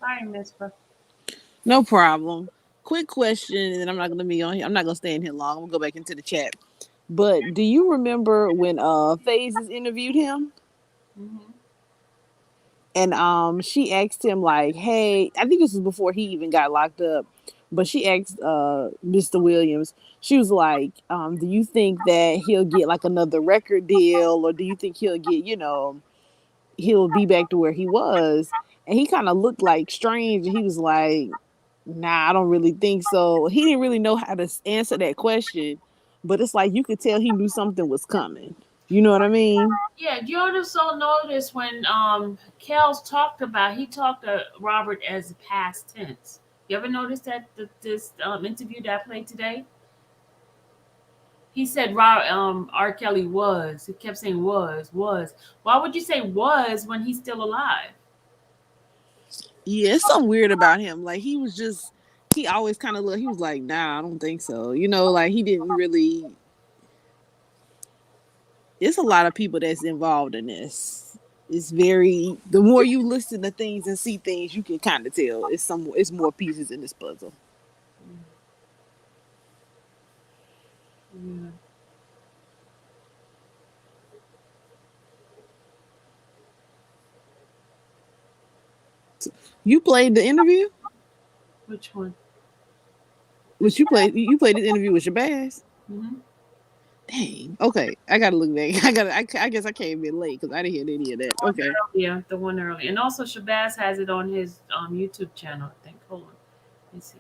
Sorry, Mister. No problem. Quick question, and I'm not gonna be on here. I'm not gonna stay in here long. I'm gonna go back into the chat. But do you remember when Phases interviewed him? Hmm. And she asked him like, "Hey, I think this was before he even got locked up." But she asked Mr. Williams, she was like, "Do you think that he'll get like another record deal, or do you think he'll get, he'll be back to where he was?" And he kind of looked like strange, and he was like, "Nah, I don't really think so." He didn't really know how to answer that question, but it's like you could tell he knew something was coming. You know what I mean? Yeah, you also notice when Kels talked about he talked to Robert as past tense. You ever notice that this interview that I played today? He said R. Kelly was. He kept saying was. Why would you say was when he's still alive? Yeah, it's something weird about him. Like he was just, he always kind of look. He was like, "Nah, I don't think so." Like he didn't really. It's a lot of people that's involved in this. It's very. The more you listen to things and see things, you can kind of tell it's some. It's more pieces in this puzzle. Yeah. You played the interview. Which one? Which you played? You played the interview with Shabazz. Hmm. Dang. Okay, I gotta look back. I gotta. I guess I came in late because I didn't hear any of that. Okay. Yeah, the one early, and also Shabazz has it on his YouTube channel. I think. Hold on, let me see.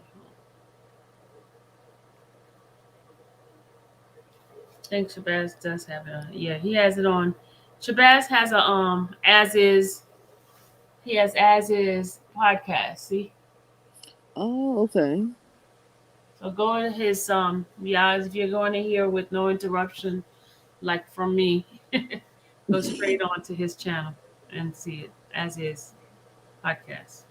I think Shabazz does have it on. Yeah, he has it on. Shabazz has a as is. He has as is podcast. See, Oh, okay. so go to his yeah. If you're going to hear with no interruption, like from me, go straight on to his channel and see it as is podcast.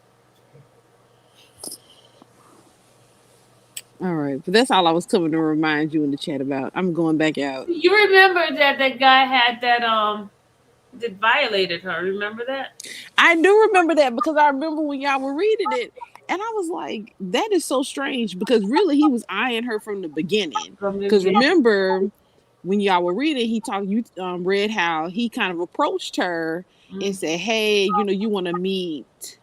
All right, but that's all I was coming to remind you in the chat about. I'm going back out. You remember that guy had that violated her. Remember that I do remember that because I remember when y'all were reading it, and I was like, "That is so strange," because really he was eyeing her from the beginning. from the Because beginning? remember when y'all were reading, he talked. You read how he kind of approached her and Mm. said, "Hey, you want to meet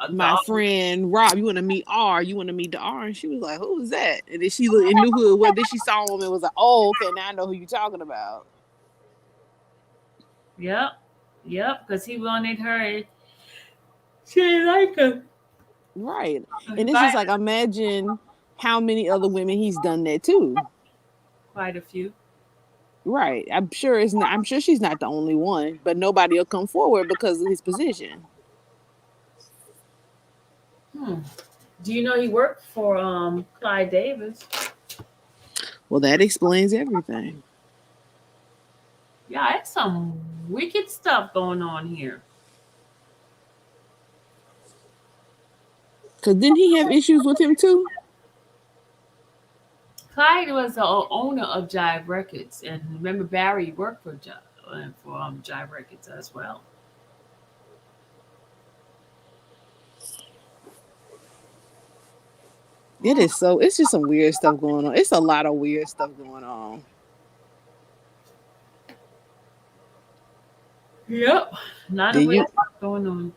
The my friend Rob? You want to meet R? You want to meet the R?" And she was like, "Who is that?" And then she looked and knew who it was. Then she saw him and was like, "Oh, okay, now I know who you're talking about." Yep, yep, because he wanted her. She didn't like him. Right. He And it's just like violated imagine how many other women he's done that too. quite a few. Right. I'm sure it's not, I'm sure she's not the only one, but nobody will come forward because of his position. Hmm. Do you know he worked for Clyde Davis? Well, that explains everything. Yeah, it's some wicked stuff going on here. Cause didn't he have issues with him too? Clyde was the owner of Jive Records, and remember Barry worked for Jive Records as well. It is so it's just some weird stuff going on. It's a lot of weird stuff going on. Yep, not a There weird you stuff going on.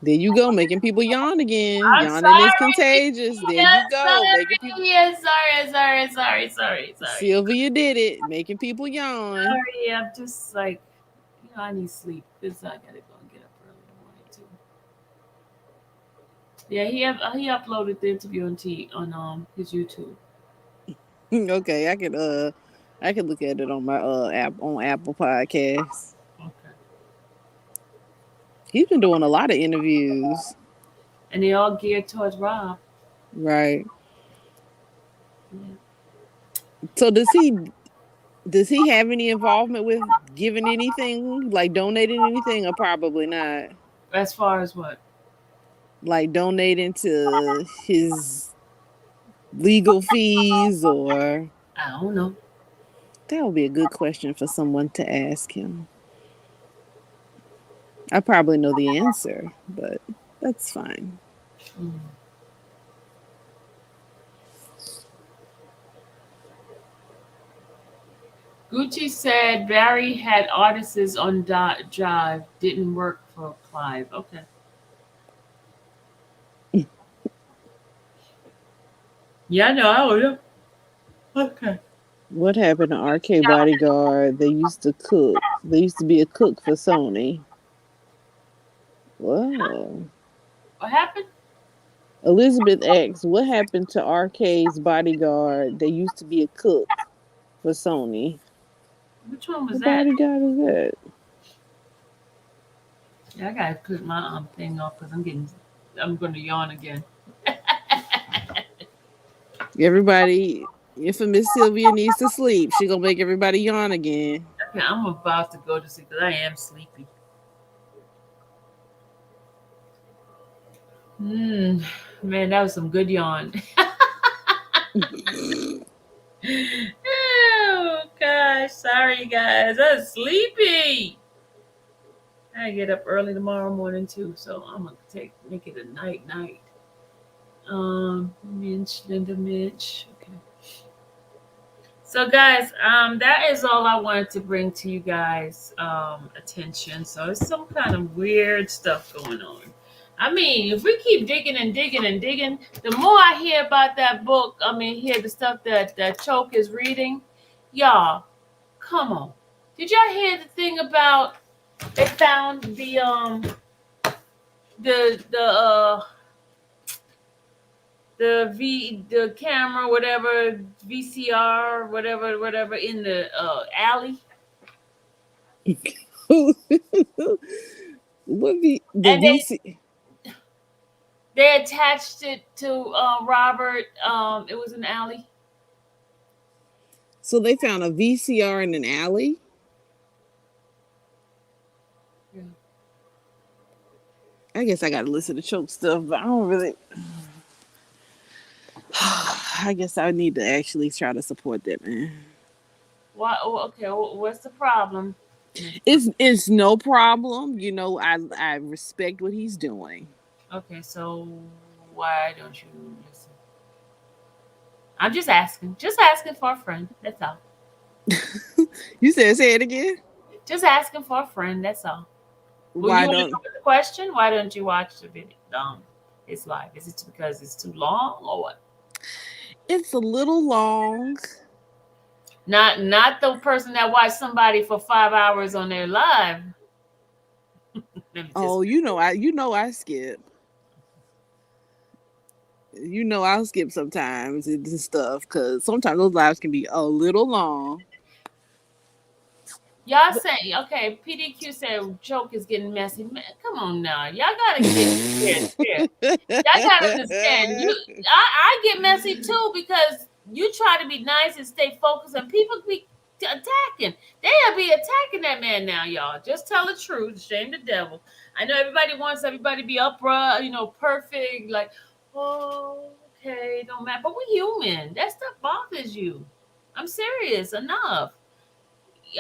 there you go, making people yawn again. I'm Yawning is sorry. contagious. There you Yes, go. Making people sorry. Yes, sorry. Sylvia did it, making people yawn. Sorry, I'm just like, I need sleep because I gotta go and get up early in the morning too. Yeah, he uploaded the interview on his YouTube. Okay, I can look at it on my app on Apple Podcasts. Okay. He's been doing a lot of interviews. And they all geared towards Rob. Right. Yeah. So does he have any involvement with giving anything, like donating anything, or probably not? As far as what? Like donating to his legal fees, or I don't know. that would be a good question for someone to ask him. I probably know the answer, but That's fine. Mm. Gucci said Barry had artists on Jive. Didn't work for Clive. Okay. Yeah, no, I would have. Okay. What happened to RK Bodyguard? They used to cook. They used to be a cook for Sony. Whoa. What happened? Elizabeth asks, what happened to RK's bodyguard? They used to be a cook for Sony. Which one was What that? bodyguard is that? Yeah, I gotta click my thing off because I'm gonna yawn again. Everybody, infamous Sylvia needs to sleep. She gonna make everybody yawn again. Okay, I'm about to go to sleep because I am sleepy. Hmm, man, that was some good yawn. Oh gosh, sorry guys, I'm sleepy. I get up early tomorrow morning too, so I'm gonna make it a night. Minch, Linda Minch. Okay. So guys, that is all I wanted to bring to you guys attention. So it's some kind of weird stuff going on. I mean, if we keep digging and digging and digging, the more I hear about that book, I mean, hear the stuff that Choke is reading, y'all, come on. Did y'all hear the thing about they found the the camera, whatever, VCR, whatever in the alley, What the and VC? they attached it to Robert. It was an alley. So they found a VCR in an alley. Yeah. I guess I gotta listen to Choke stuff, but I don't really. I guess I need to actually try to support that man. What? Okay. What's the problem? It's no problem. You know, I respect what he's doing. Okay. So why don't you listen? I'm just asking. Just asking for a friend. That's all. You said say it again. Just asking for a friend. That's all. Well, you Why want to don't? know the question? Why don't you watch the video? His live. Is it because it's too long or what? It's a little long. Not the person that watched somebody for 5 hours on their live. Let me just Oh, I skip. I'll skip sometimes and stuff because sometimes those lives can be a little long. y'all But say okay. PDQ said joke is getting messy. Man, come on now, y'all gotta get fair. Y'all gotta understand. I get messy too because you try to be nice and stay focused, and people be attacking. They'll be attacking that man now, y'all. Just tell the truth. Shame the devil. I know everybody wants everybody to be upright, perfect. Like, oh, okay, don't matter. But we human. That stuff bothers you. I'm serious. Enough.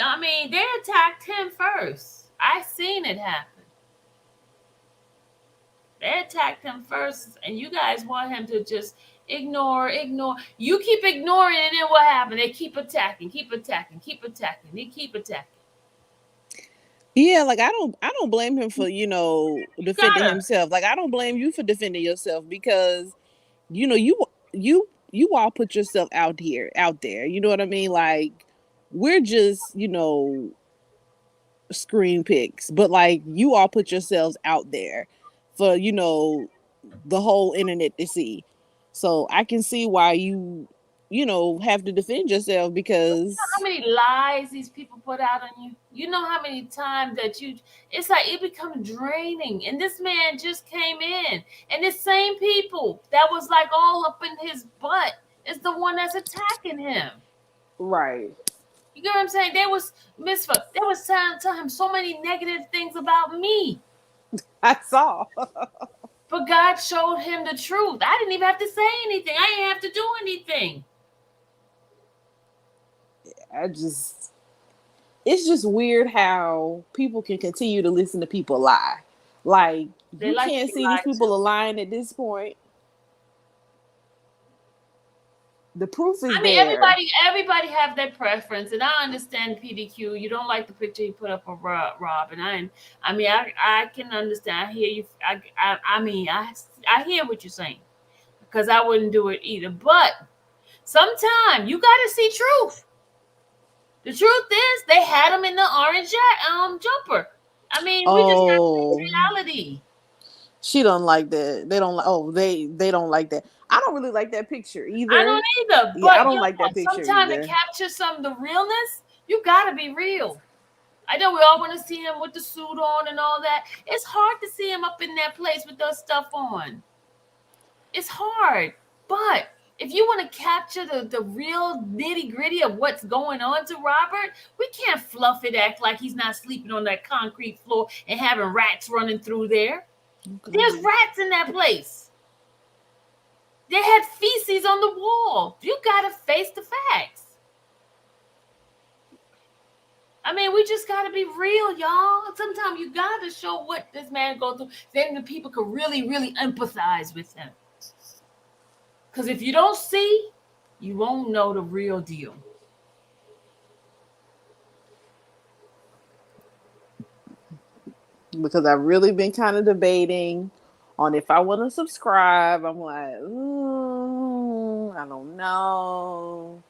I mean, they attacked him first. I seen it happen. They attacked him first, and you guys want him to just ignore. You keep ignoring, and then what happened? They keep attacking, They keep attacking. yeah, like I don't blame him for You defending gotta. himself. Like I don't blame you for defending yourself because you all put yourself out there. You know what I mean? Like we're just screen picks, but like you all put yourselves out there for the whole internet to see. So I can see why you have to defend yourself How because many lies these people put out on you? You know how many times that it's like it become draining. And this man just came in, and the same people that was like all up in his butt is the one that's attacking him. right. You get what I'm saying? They was telling him so many negative things about me. I saw. But God showed him the truth. I didn't even have to say anything. I didn't have to do anything. I just it's just weird how people can continue to listen to people lie. Like They you like to can't be see these lied to. people are lying at this point. The proof is I mean, there. everybody have their preference, and I understand PDQ. You don't like the picture he put up of Rob, and I mean, I can understand. I hear you. I mean, I hear what you're saying because I wouldn't do it either. But sometimes you got to see truth. The truth is, they had him in the orange jumper. I mean, we just got to face Oh, reality. she don't like that. They don't like. Oh, they don't like that. I don't really like that picture I either. don't either. Yeah, I But you don't know like that what? picture Sometimes to either. capture some of the realness, you got to be real. I know we all want to see him with the suit on and all that. It's hard to see him up in that place with those stuff on. It's hard. But if you want to capture the real nitty gritty of what's going on to Robert, we can't fluff it, act like he's not sleeping on that concrete floor and having rats running through there. There's Okay. rats in that place. They had feces on the wall. You got to face the facts. I mean, we just got to be real, y'all. Sometimes you got to show what this man go through. Then the people can really, really empathize with him. Because if you don't see, you won't know the real deal. Because I've really been kind of debating on if I want to subscribe. I'm like, I don't know.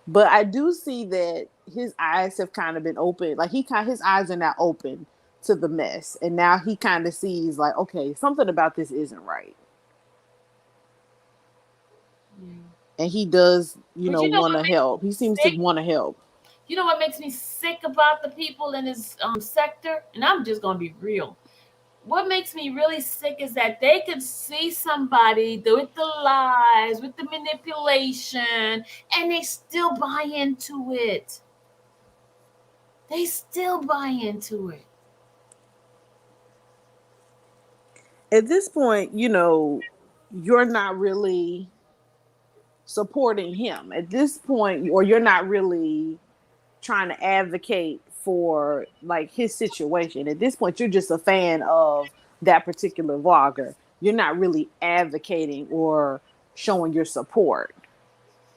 But I do see that his eyes have kind of been open. Like his eyes are now open to the mess, and now he kind of sees like, okay, something about this isn't right, Yeah. and he does, But you know want what to makes help. me He seems to sick? want to help. You know what makes me sick about the people in his sector? And I'm just going to be real. What makes me really sick is that they could see somebody with the lies, with the manipulation, and they still buy into it. They still buy into it. At this point, you're not really supporting him at this point, or you're not really trying to advocate for like his situation. At this point, you're just a fan of that particular vlogger. You're not really advocating or showing your support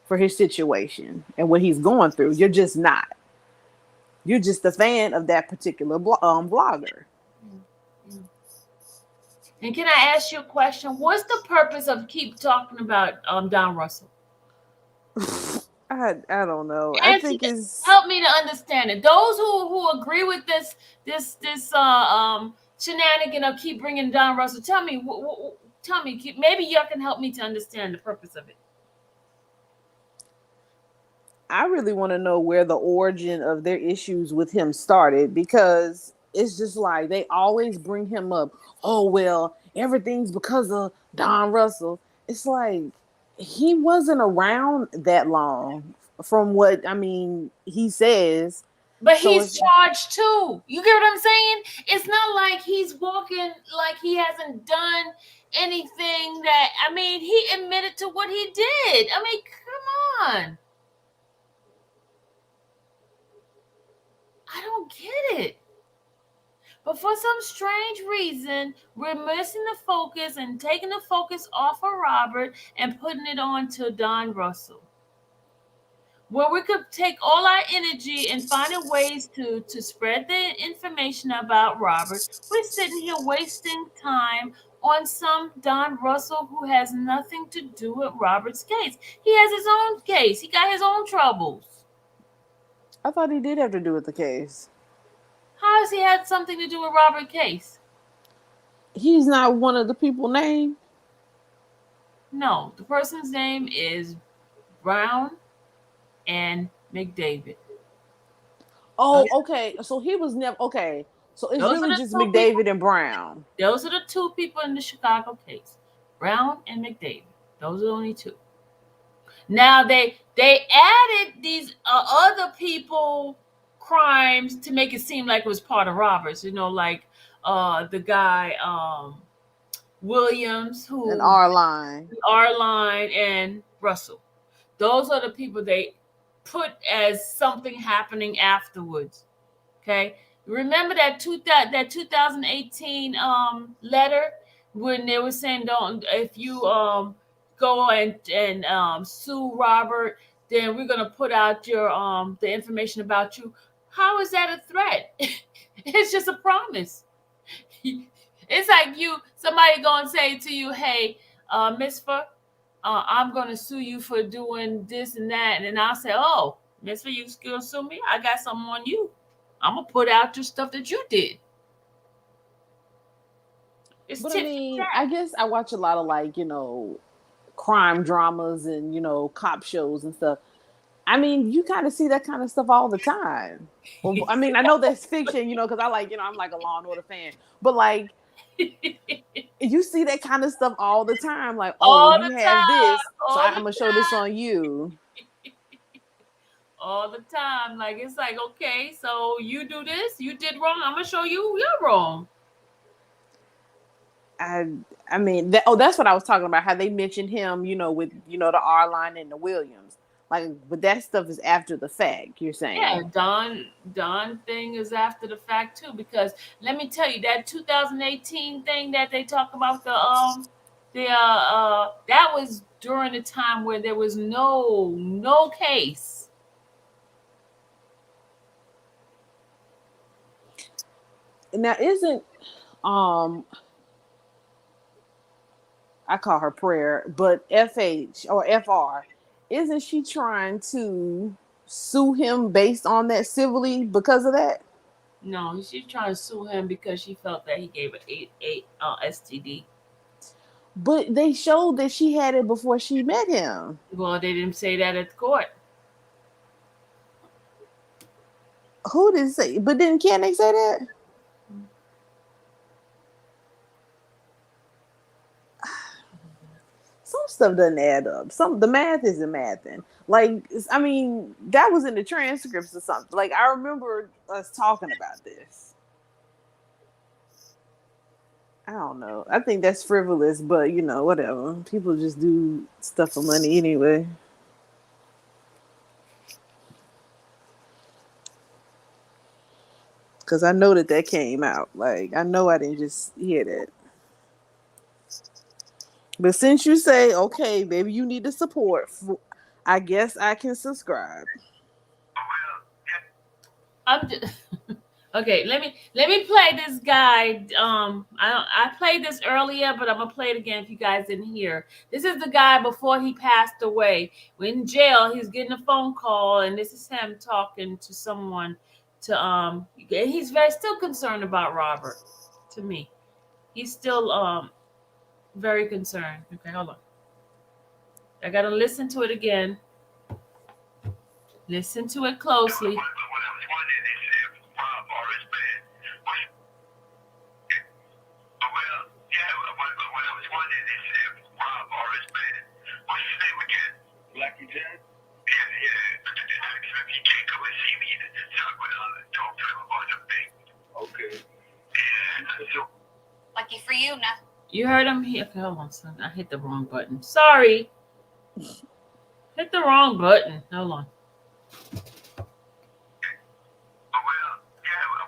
for his situation and what he's going through. You're just not. You're just a fan of that particular vlogger. Mm, mm. And can I ask you a question? What's the purpose of keep talking about Don Russell? I don't know. I Answer think it. it's Help me to understand it. Those who agree with this shenanigan of keep bringing Don Russell, tell me, tell me, maybe y'all can help me to understand the purpose of it. I really want to know where the origin of their issues with him started, because it's just like they always bring him up. Oh, well, everything's because of Don Russell. It's like he wasn't around that long from what he says. But So he's it's charged too. You get what I'm saying? It's not like he's walking like he hasn't done anything that, I mean, he admitted to what he did. I mean, come on. I don't get it. But for some strange reason, we're missing the focus and taking the focus off of Robert and putting it on to Don Russell. Where we could take all our energy and finding ways to spread the information about Robert, we're sitting here wasting time on some Don Russell who has nothing to do with Robert's case. He has his own case. He got his own troubles. I thought he did have to do with the case. How has he had something to do with Robert's case? He's not one of the people named. No, the person's name is Brown and McDavid. Oh, okay. So he was never okay. So it's Those are really the just two people. McDavid and Brown. Those are the two people in the Chicago case, Brown and McDavid. Those are the only two. Now they added these other people crimes to make it seem like it was part of Roberts. You know, like the guy Williams, An who R line. Arline and Russell. Those are the people they put as something happening afterwards. Okay. Remember that 2018 letter when they were saying don't if you go and sue Robert, then we're gonna put out your the information about you. How is that a threat? It's just a promise. It's like somebody gonna say to you, "Hey, Mister, I'm gonna sue you for doing this and that," and I'll say, "Oh, Mister, you gonna sue me? I got something on you. I'm gonna put out your stuff that you did. It's But I tit for mean, I tat." guess I watch a lot of like, crime dramas and, cop shows and stuff. I mean, you kind of see that kind of stuff all the time. Well, I mean, I know that's fiction, because I like, I'm like a Law and Order fan. But like, you see that kind of stuff all the time. Like, oh, well, All you the have time, this, so all I'm the gonna show this time, on you. all the time. Like it's like, okay, so you do this, you did wrong. I'm gonna show you you're wrong. I, I mean, that's what I was talking about. How they mentioned him, with the R line and the Williams. Like, but that stuff is after the fact. You're Yeah, saying. Don thing is after the fact too. Because let me tell you, that 2018 thing that they talk about that was during a time where there was no case. Now, isn't um I call her prayer, but FH or FR, isn't she trying to sue him based on that civilly because of that? No, she's trying to sue him because she felt that he gave her eight STD. But they showed that she had it before she met him. Well, they didn't say that at the court. Who did say? But then can't they say that? Some stuff doesn't add up. Some the math isn't mathing. Like, I mean, that was in the transcripts or something. Like, I remember us talking about this. I don't know. I think that's frivolous, but whatever. People just do stuff for money anyway. Because I know that came out. Like, I know I didn't just hear that. But since you say, okay, maybe you need the support, I guess I can subscribe. I'm just, okay. Let me play this guy. I played this earlier, but I'm gonna play it again if you guys didn't hear. This is the guy before he passed away. In jail, he's getting a phone call, and this is him talking to someone. He's very still concerned about Robert. To me, he's still very concerned. Okay, hold on. I gotta listen to it again. Listen to it closely. What I was wondering is if Rob or his man was, well, yeah, what I was wondering is if Rob or his man, what's his name again? Blackie Jen? Yeah, yeah. If he can't come and see me, so I'm going to talk to him about the thing. Okay. Yeah, so. Lucky for you, nah. You heard him? Okay, hold on, son. I hit the wrong button. Sorry. Hit the wrong button. Hold on. Well, yeah, what I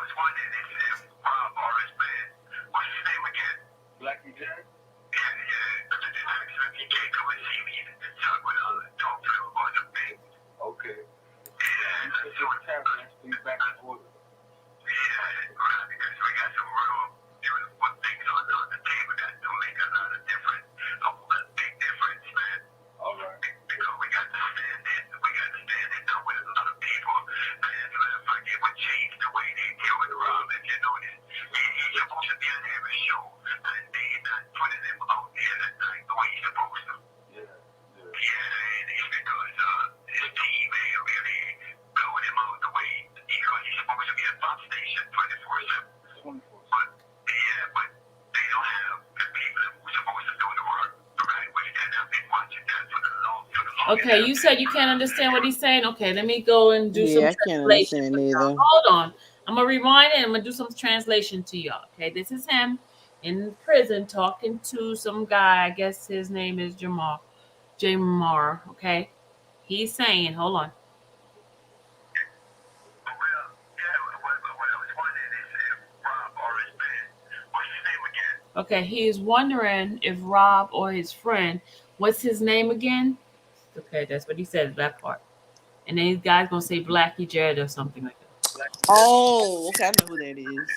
was wondering is if Rob or his man, what's his name again? Blackie Jen? Yeah, yeah. If he can't come and see me, so I'm going to talk to him about the thing. Okay. Yeah, so what's happening? He's back in order. Yeah, right, because we got some real, there was one things on the table that don't make a lot of difference, a big difference, man. All right. Because we got to stand it now with a lot of people, and if I get what changed the way they deal with Rob, if you notice, he's supposed to be on every show, and they're not putting him out there like the way he's supposed to. Yeah, and it's because his team ain't really blowing him out the way he's supposed to be at pop station 24/7. But they don't have the people who's supposed to do the work the right way, and I've been watching that for the long. Okay, you said you can't understand what he's saying. Okay, let me go and do some Yeah, I can't translation understand for y'all. either. Hold on. I'm gonna rewind it and I'm gonna do some translation to y'all. Okay, this is him in prison talking to some guy. I guess his name is Jamar. Okay, he's saying, hold on. Well, yeah, what I was Okay, he is wondering if Rob or his friend, what's his name again? Okay, that's what he said, that part. And then his guy's gonna say Blackie Jared or something like that. Oh, okay, I know who that is.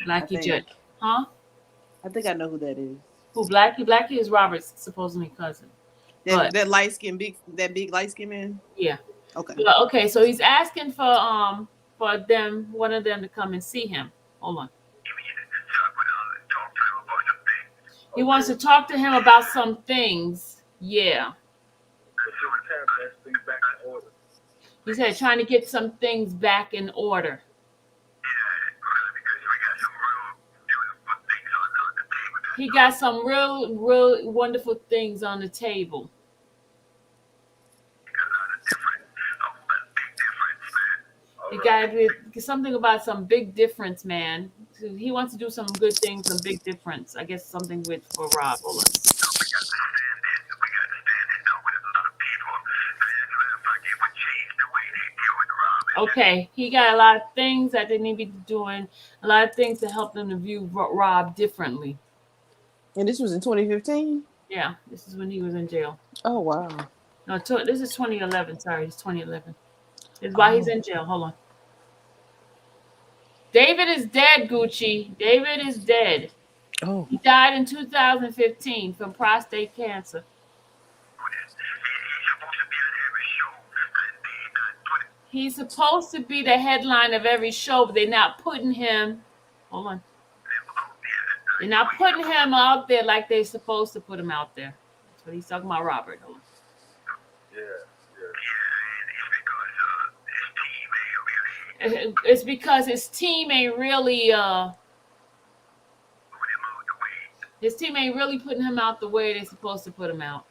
I Blackie Jared. think. Huh? I think I know who that is. Who, Blackie? Blackie is Robert's supposedly cousin. But That light skin big light skin man. yeah. Okay. But okay, so he's asking for them, one of them to come and see him. Hold on. He wants to talk to him about some things. Yeah. He said trying to get some things back in order. He got some real wonderful things on the table. He got something about some big difference, man. He wants to do some good things, some big difference. I guess something with for Rob. Hold on. Okay, he got a lot of things that they need to be doing, a lot of things to help them to view Rob differently. And this was in 2015. Yeah, this is when he was in jail. Oh wow. No, this is 2011. Sorry, it's 2011. This is why he's Oh. in jail. Hold on. David is dead, Gucci. David is dead. Oh. He died in 2015 from prostate cancer. He's supposed to be the headline of every show, but they're not putting him. Hold on. They're not putting him out there like they're supposed to put him out there. That's what he's talking about, Robert. Hold on. It's because his team ain't really putting him out the way they're supposed to put him out.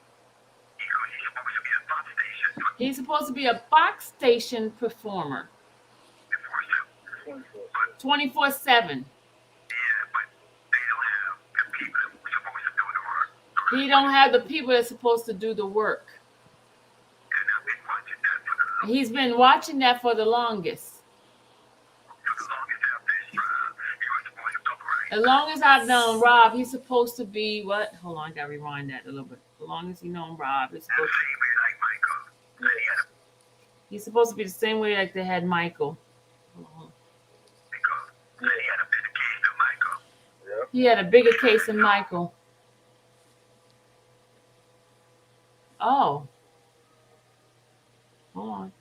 He's supposed to be a box station performer. 24/7. He don't have the people that's supposed to do the work. He's been watching that for the longest. As long as I've known Rob, he's supposed to be what? Hold on, I gotta rewind that a little bit. As long as you know Rob, he's supposed to be the same way like they had Michael. He had a bigger case than Michael. Oh. Hold on.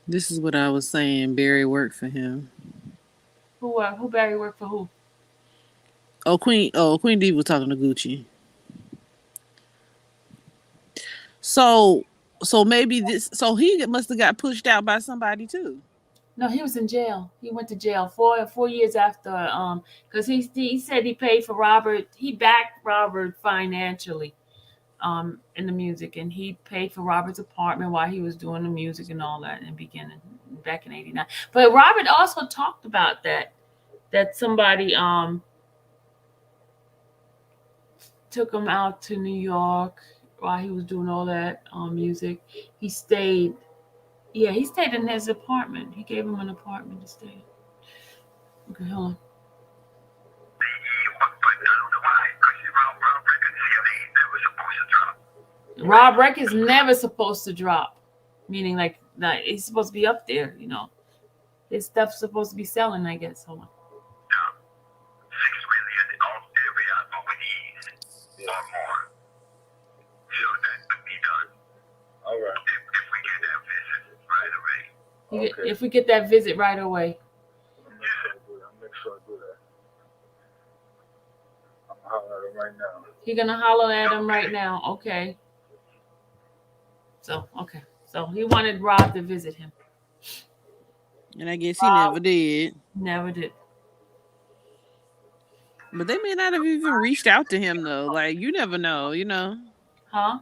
This is what I was saying. Barry worked for him. Who Barry worked for who? Queen D was talking to Gucci. So maybe he must have got pushed out by somebody too. No, he was in jail. He went to jail 4 years after because he said he paid for Robert. He backed Robert financially in the music, and he paid for Robert's apartment while he was doing the music and all that in the beginning back in '89. But Robert also talked about that somebody took him out to New York while he was doing all that music. He stayed. Yeah, he stayed in his apartment. He gave him an apartment to stay in. Okay, hold on. Rob Record's never supposed to drop. Meaning like he's supposed to be up there, you know. His stuff's supposed to be selling, I guess. Hold on. If we get that visit right away. I'll make sure I do that. I'm hollering at him right now. You're gonna holler at him right now. Okay. So he wanted Rob to visit him. And I guess he never did. Never did. But they may not have even reached out to him though. Like you never know, you know. Huh?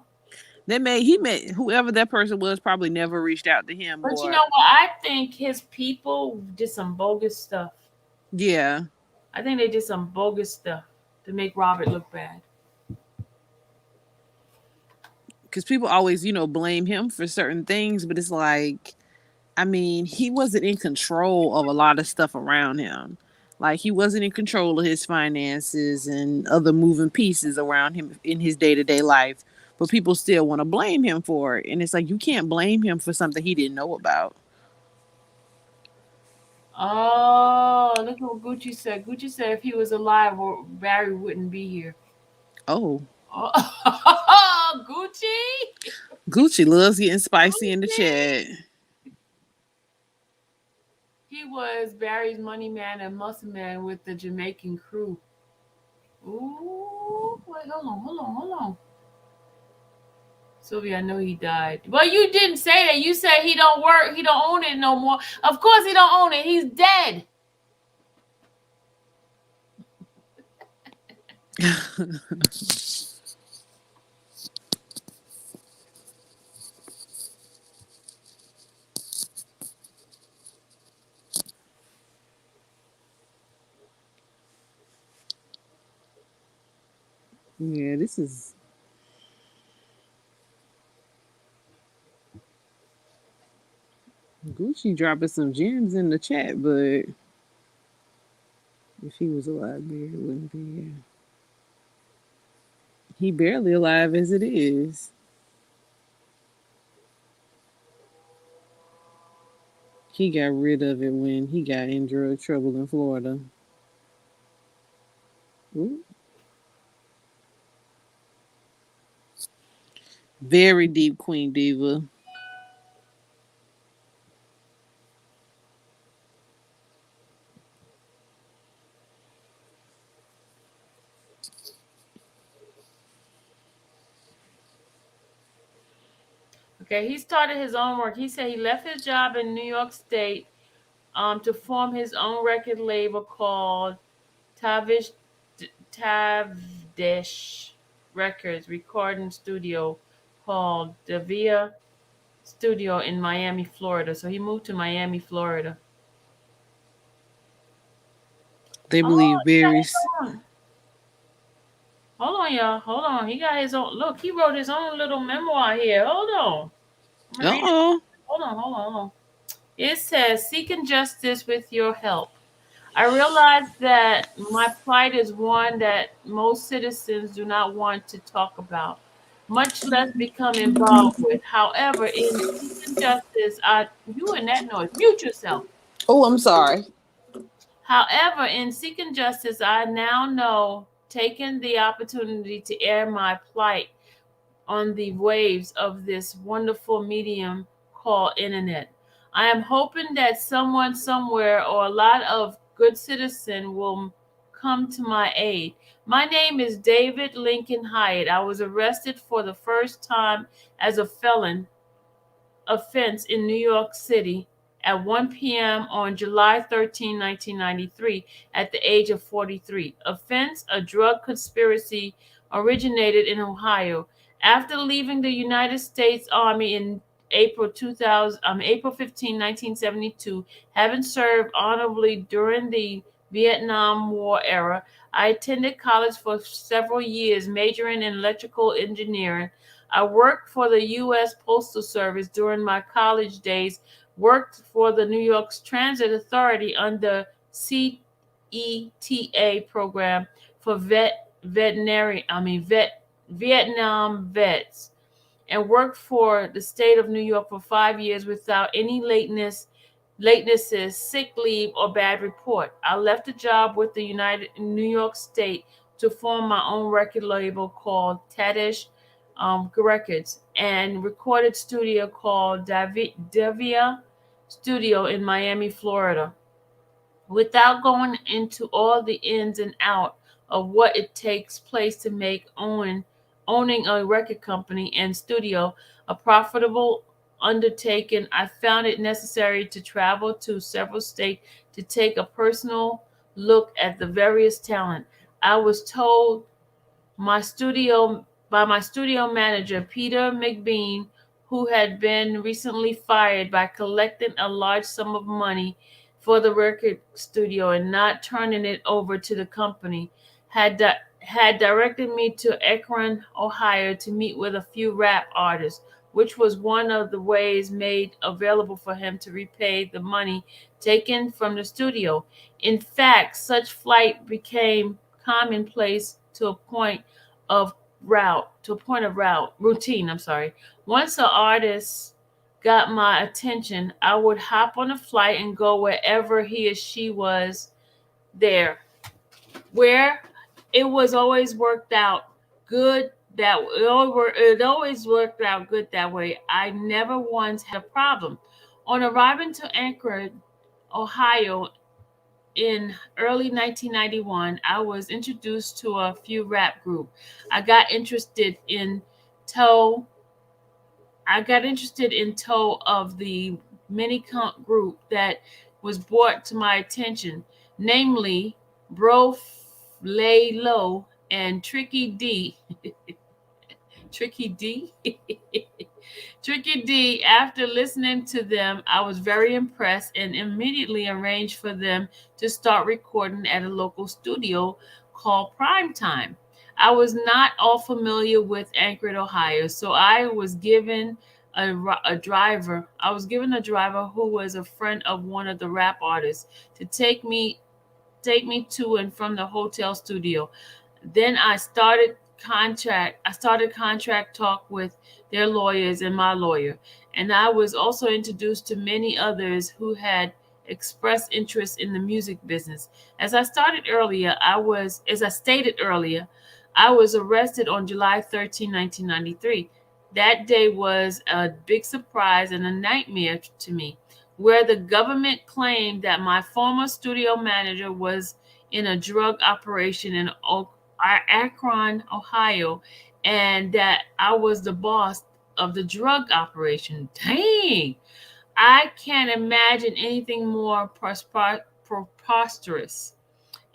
He met whoever that person was probably never reached out to him. But you know what? I think his people did some bogus stuff. Yeah. I think they did some bogus stuff to make Robert look bad. Because people always, blame him for certain things, but it's like, I mean, he wasn't in control of a lot of stuff around him. Like he wasn't in control of his finances and other moving pieces around him in his day to day life. But people still want to blame him for it. And it's like, you can't blame him for something he didn't know about. Oh, look what Gucci said. Gucci said if he was alive, Barry wouldn't be here. Oh, Oh, Gucci. Gucci loves getting spicy in the chat. Gucci. He was Barry's money man and muscle man with the Jamaican crew. Ooh, wait, hold on. Sylvia, I know he died. Well, you didn't say that. You said he don't work, he don't own it no more. Of course he don't own it. He's dead. Yeah, this is Gucci dropping some gems in the chat, but if he was alive, Barry wouldn't be here. He barely alive as it is. He got rid of it when he got in drug trouble in Florida. Ooh. Very deep Queen Diva. Okay, he started his own work. He said he left his job in New York State to form his own record label called Tavish Tavdish Records recording studio called Davia Studio in Miami, Florida. So he moved to Miami, Florida. They Oh, believe he got Barry. his own. Hold on, y'all. Hold on. He got his own. Look, he wrote his own little memoir here. Hold on. I'm gonna Uh read it. oh. Hold on. It says, "Seeking justice with your help. I realize that my plight is one that most citizens do not want to talk about, much less become involved with. However, in seeking justice, you and that noise, mute yourself. Oh, I'm sorry. However, in seeking justice, I now know taking the opportunity to air my plight on the waves of this wonderful medium called internet. I am hoping that someone somewhere or a lot of good citizen will come to my aid. My name is David Lincoln Hyatt. I was arrested for the first time as a felon offense in New York City at 1 p.m. on July 13, 1993, at the age of 43. Offense: a drug conspiracy originated in Ohio. After leaving the United States Army in April 15, 1972, having served honorably during the Vietnam War era, I attended college for several years, majoring in electrical engineering. I worked for the U.S. Postal Service during my college days, worked for the New York Transit Authority under CETA program for Vietnam vets, and worked for the state of New York for 5 years without any latenesses, sick leave, or bad report. I left a job with the United New York State to form my own record label called Tadish Records and recorded studio called Davia Studio in Miami, Florida. Without going into all the ins and out of what it takes place to make owning a record company and studio a profitable undertaking, I found it necessary to travel to several states to take a personal look at the various talent. I was told my studio by my studio manager Peter McBean, who had been recently fired by collecting a large sum of money for the record studio and not turning it over to the company, had directed me to Akron, Ohio, to meet with a few rap artists which was one of the ways made available for him to repay the money taken from the studio. In fact, such flight became commonplace to a point of routine. I'm sorry. Once an artist got my attention, I would hop on a flight and go wherever he or she was there, where it was always worked out good that it always worked out good that way. I never once had a problem. On arriving to Anchorage, Ohio in early 1991, I was introduced to a few rap group. I got interested in toe I got interested in toe of the mini group that was brought to my attention, namely Bro Lay Low and Tricky D. Tricky D? Tricky D, after listening to them, I was very impressed and immediately arranged for them to start recording at a local studio called Primetime. I was not all familiar with Anchorage, Ohio, so I was given a driver who was a friend of one of the rap artists to take me to and from the hotel studio. Then I started contract talk with their lawyers and my lawyer, and I was also introduced to many others who had expressed interest in the music business. As I stated earlier, I was arrested on July 13, 1993. That day was a big surprise and a nightmare to me, where the government claimed that my former studio manager was in a drug operation in Akron, Ohio, and that I was the boss of the drug operation. Dang! I can't imagine anything more preposterous.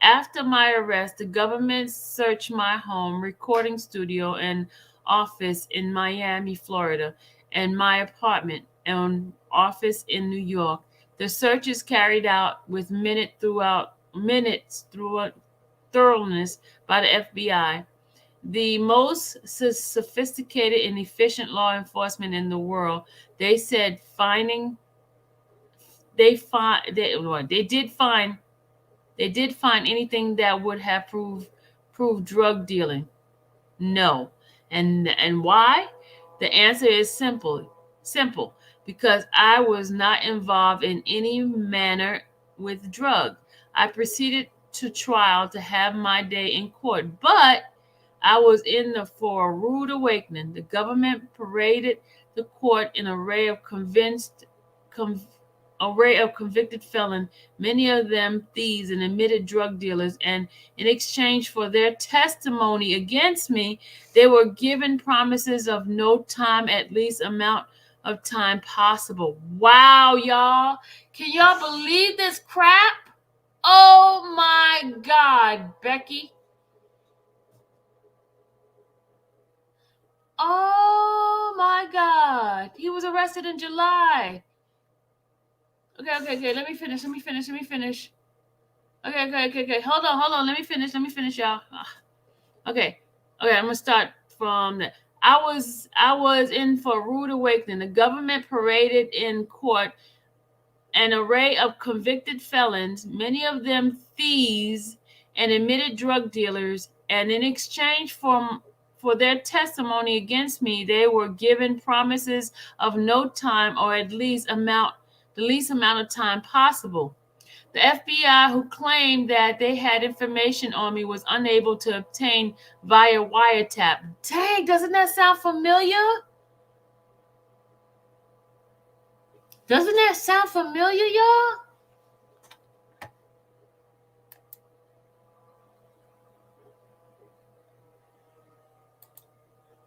After my arrest, the government searched my home, recording studio, and office in Miami, Florida, and my apartment and office in New York. The search is carried out with minutes throughout thoroughness by the FBI, the most sophisticated and efficient law enforcement in the world. They said finding they did find anything that would have proved drug dealing. No. And why? The answer is simple, because I was not involved in any manner with drug. I proceeded to trial to have my day in court, but I was in for a rude awakening. The government paraded the court in con- array of convicted felons, many of them thieves and admitted drug dealers, and in exchange for their testimony against me, they were given promises of no time, at least amount of time possible. Wow, y'all. Can y'all believe this crap? Oh my God, Becky. Oh my God. He was arrested in July. Okay. Let me finish. Okay. Hold on. Let me finish, y'all. Okay. I'm gonna start from the. I was in for a rude awakening. The government paraded in court an array of convicted felons, many of them thieves and admitted drug dealers, and in exchange for their testimony against me, they were given promises of no time, or at least the least amount of time possible. The FBI, who claimed that they had information on me, was unable to obtain via wiretap. Dang, doesn't that sound familiar? Doesn't that sound familiar, y'all?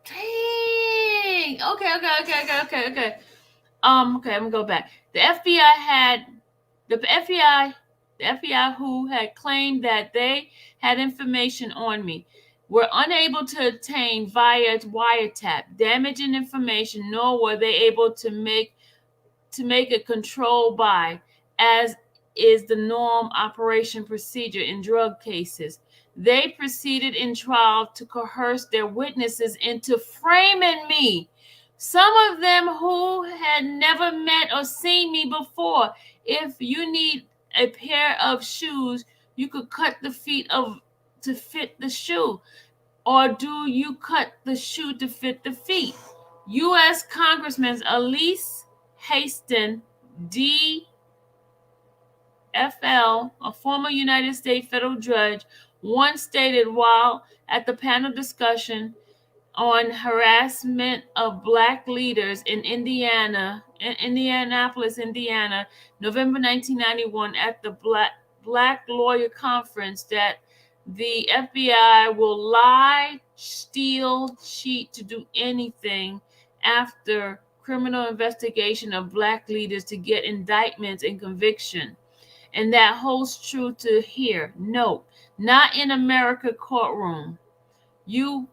Dang. Okay. Okay, I'm gonna go back. The FBI who had claimed that they had information on me were unable to obtain via wiretap damaging information, nor were they able to make a control buy, as is the norm operation procedure in drug cases. They proceeded in trial to coerce their witnesses into framing me. Some of them who had never met or seen me before. If you need a pair of shoes, you could cut the feet of to fit the shoe, or do you cut the shoe to fit the feet? U.S. Congressman Elise Haston, DFL, a former United States federal judge, once stated while at the panel discussion on harassment of black leaders in Indianapolis, Indiana, November 1991, at the Black Lawyer Conference, that the FBI will lie, steal, cheat to do anything after criminal investigation of black leaders to get indictments and conviction. And that holds true to here. Note, not in America courtroom. You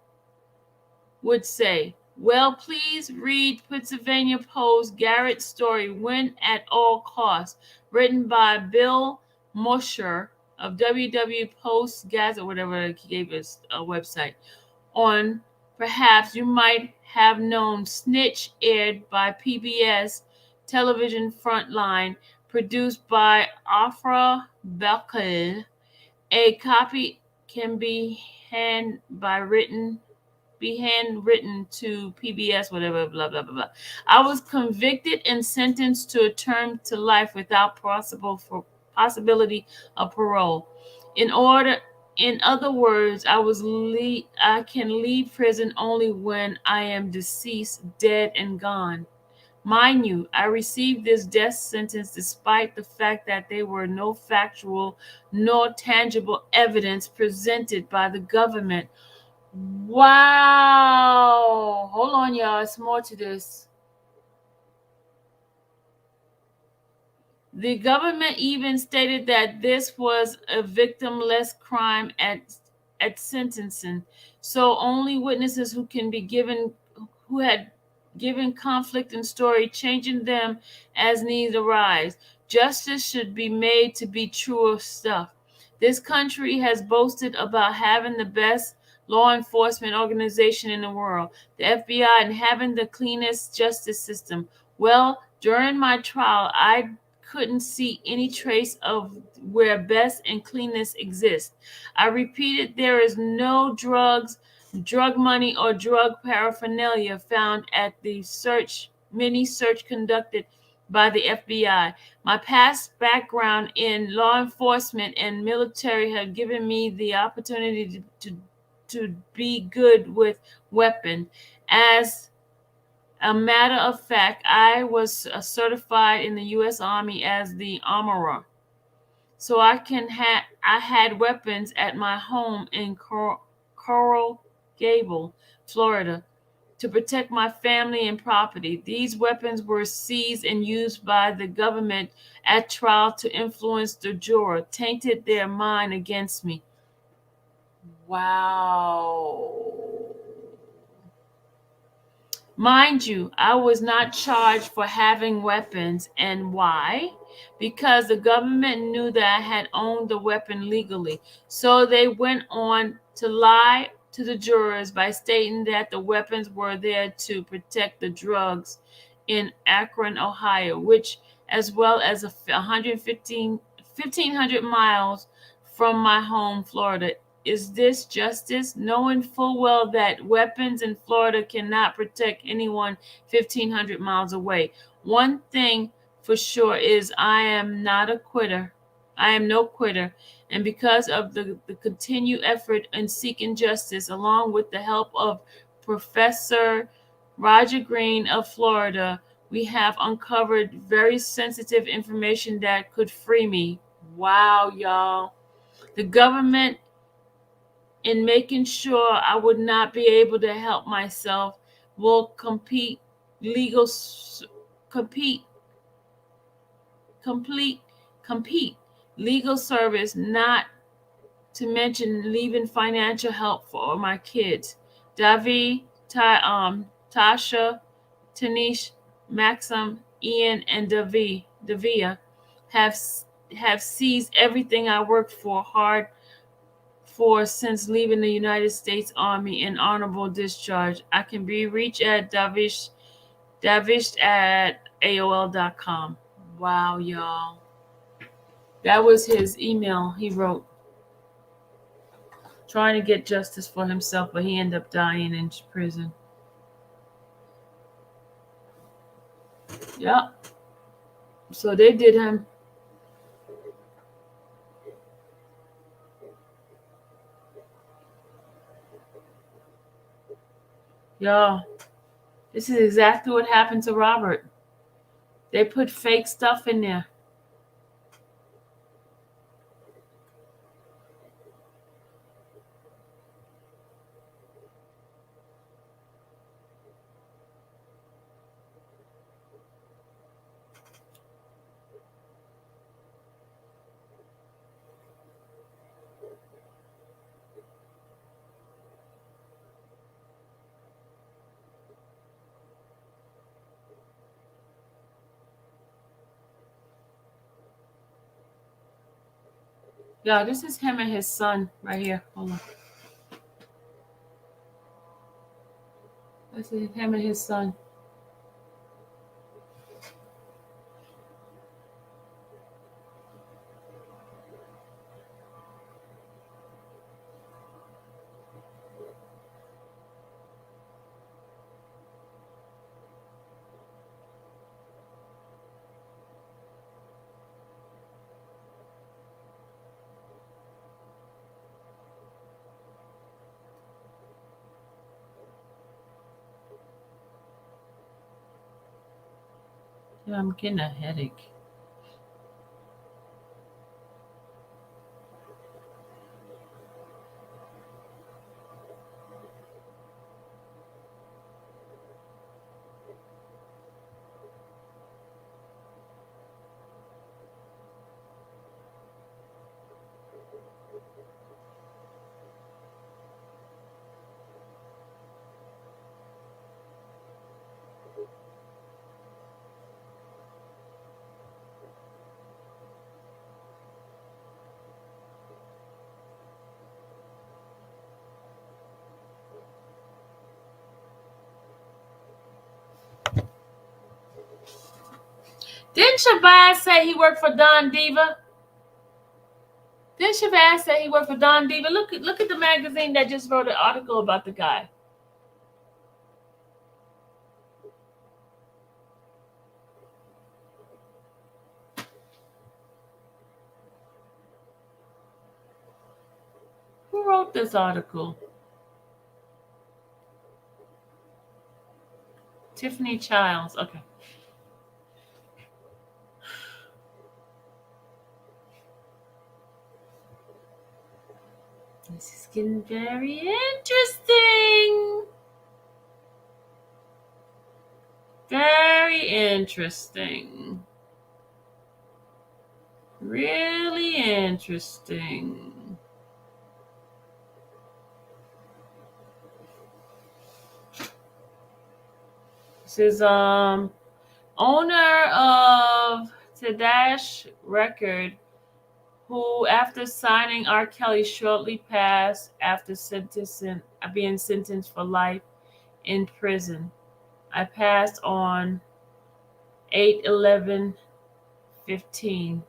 would say, well, please read Pennsylvania Post Garrett's story, Win at All Costs, written by Bill Mosher of WW Post Gazette, whatever he gave us a website, on perhaps you might have known Snitch, aired by PBS television Frontline, produced by Afra Belkel. A copy can be handwritten to PBS, whatever, blah, blah, blah, blah. I was convicted and sentenced to a term to life without possibility of parole. In order, in other words, I can leave prison only when I am deceased, dead, and gone. Mind you, I received this death sentence despite the fact that there were no factual nor tangible evidence presented by the government. Wow. Hold on, y'all. It's more to this. The government even stated that this was a victimless crime at sentencing. So only witnesses who had given conflict in story, changing them as needs arise. Justice should be made to be truer stuff. This country has boasted about having the best law enforcement organization in the world, the FBI, and having the cleanest justice system. Well, during my trial, I couldn't see any trace of where best and cleanness exist. I repeated, there is no drug money, or drug paraphernalia found at the mini search conducted by the FBI. My past background in law enforcement and military had given me the opportunity to be good with weapon. As a matter of fact, I was certified in the U.S. Army as the armorer, so I had weapons at my home in Coral Gable, Florida, to protect my family and property. These weapons were seized and used by the government at trial to influence the juror, tainted their mind against me. Wow. Mind you, I was not charged for having weapons. And why? Because the government knew that I had owned the weapon legally. So they went on to lie to the jurors by stating that the weapons were there to protect the drugs in Akron, Ohio, which, as well as 1,500 miles from my home, Florida. Is this justice? Knowing full well that weapons in Florida cannot protect anyone 1,500 miles away. One thing for sure is I am not a quitter. I am no quitter. And because of the continued effort in seeking justice, along with the help of Professor Roger Green of Florida, we have uncovered very sensitive information that could free me. Wow, y'all. The government, in making sure I would not be able to help myself, will legal compete complete compete legal service, not to mention leaving financial help for my kids. Davi, Tasha, Tanish, Maxim, Ian, and Davia have seized everything I worked for hard for since leaving the United States Army in honorable discharge. I can be reached at Davished at AOL.com. Wow, y'all. That was his email he wrote, trying to get justice for himself, but he ended up dying in prison. Yeah. So they did him. Y'all, this is exactly what happened to Robert. They put fake stuff in there. Yeah, this is him and his son right here. Hold on. This is him and his son. Yeah, I'm getting a headache. Didn't Shabazz say he worked for Don Diva? Didn't Shabazz say he worked for Don Diva? Look at the magazine that just wrote an article about the guy. Who wrote this article? Tiffany Childs. Okay. This is getting very interesting. Very interesting. Really interesting. This is owner of Tadash Record, who after signing R. Kelly shortly passed after being sentenced for life in prison. I passed on 8/11/15.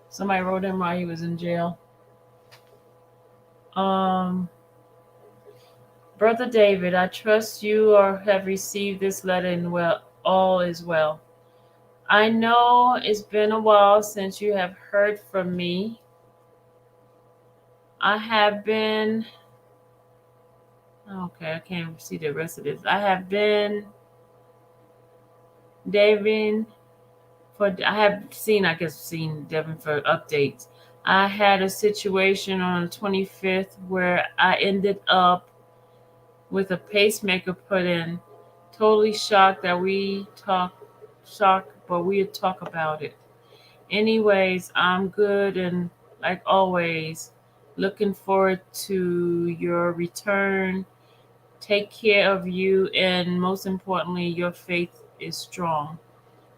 Somebody wrote him while he was in jail. Brother David, I trust you have received this letter and all is well. I know it's been a while since you have heard from me. I have been. Okay, I can't see the rest of this. I have been David I have seen Devin for updates. I had a situation on the 25th where I ended up with a pacemaker put in. Totally shocked that shocked, but we'll talk about it. Anyways, I'm good and like always, looking forward to your return. Take care of you, and most importantly, your faith is strong.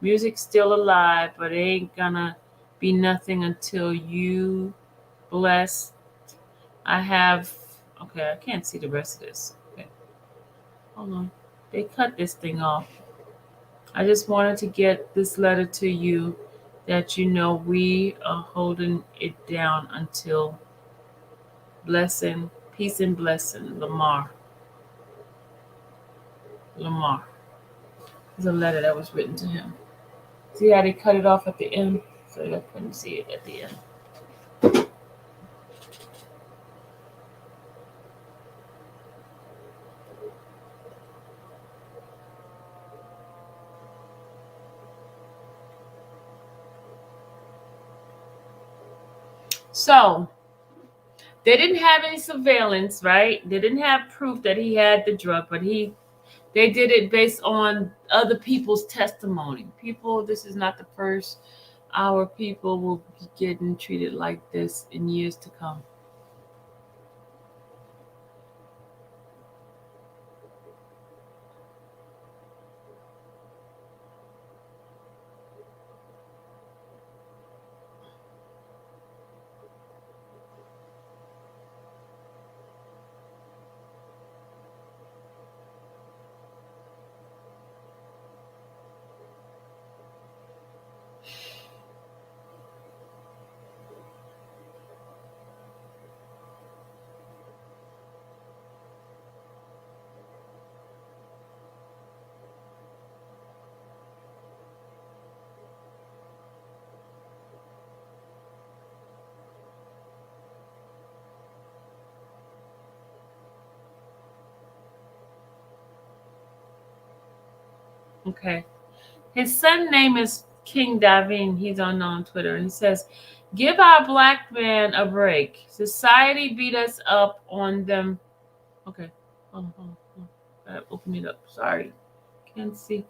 Music's still alive, but it ain't gonna be nothing until you bless. I have. Okay, I can't see the rest of this. Okay, hold on. They cut this thing off. I just wanted to get this letter to you that you know we are holding it down until blessing, peace and blessing, Lamar. Lamar. There's a letter that was written to him. See how they cut it off at the end? So I couldn't see it at the end. So they didn't have any surveillance, right? They didn't have proof that he had the drug, but they did it based on other people's testimony. People, this is not the first our people will be getting treated like this in years to come. Okay. His son name is King Davin. He's on Twitter. And he says, give our black man a break. Society beat us up on them. Okay. Hold on. Gotta open it up. Sorry. Can't see.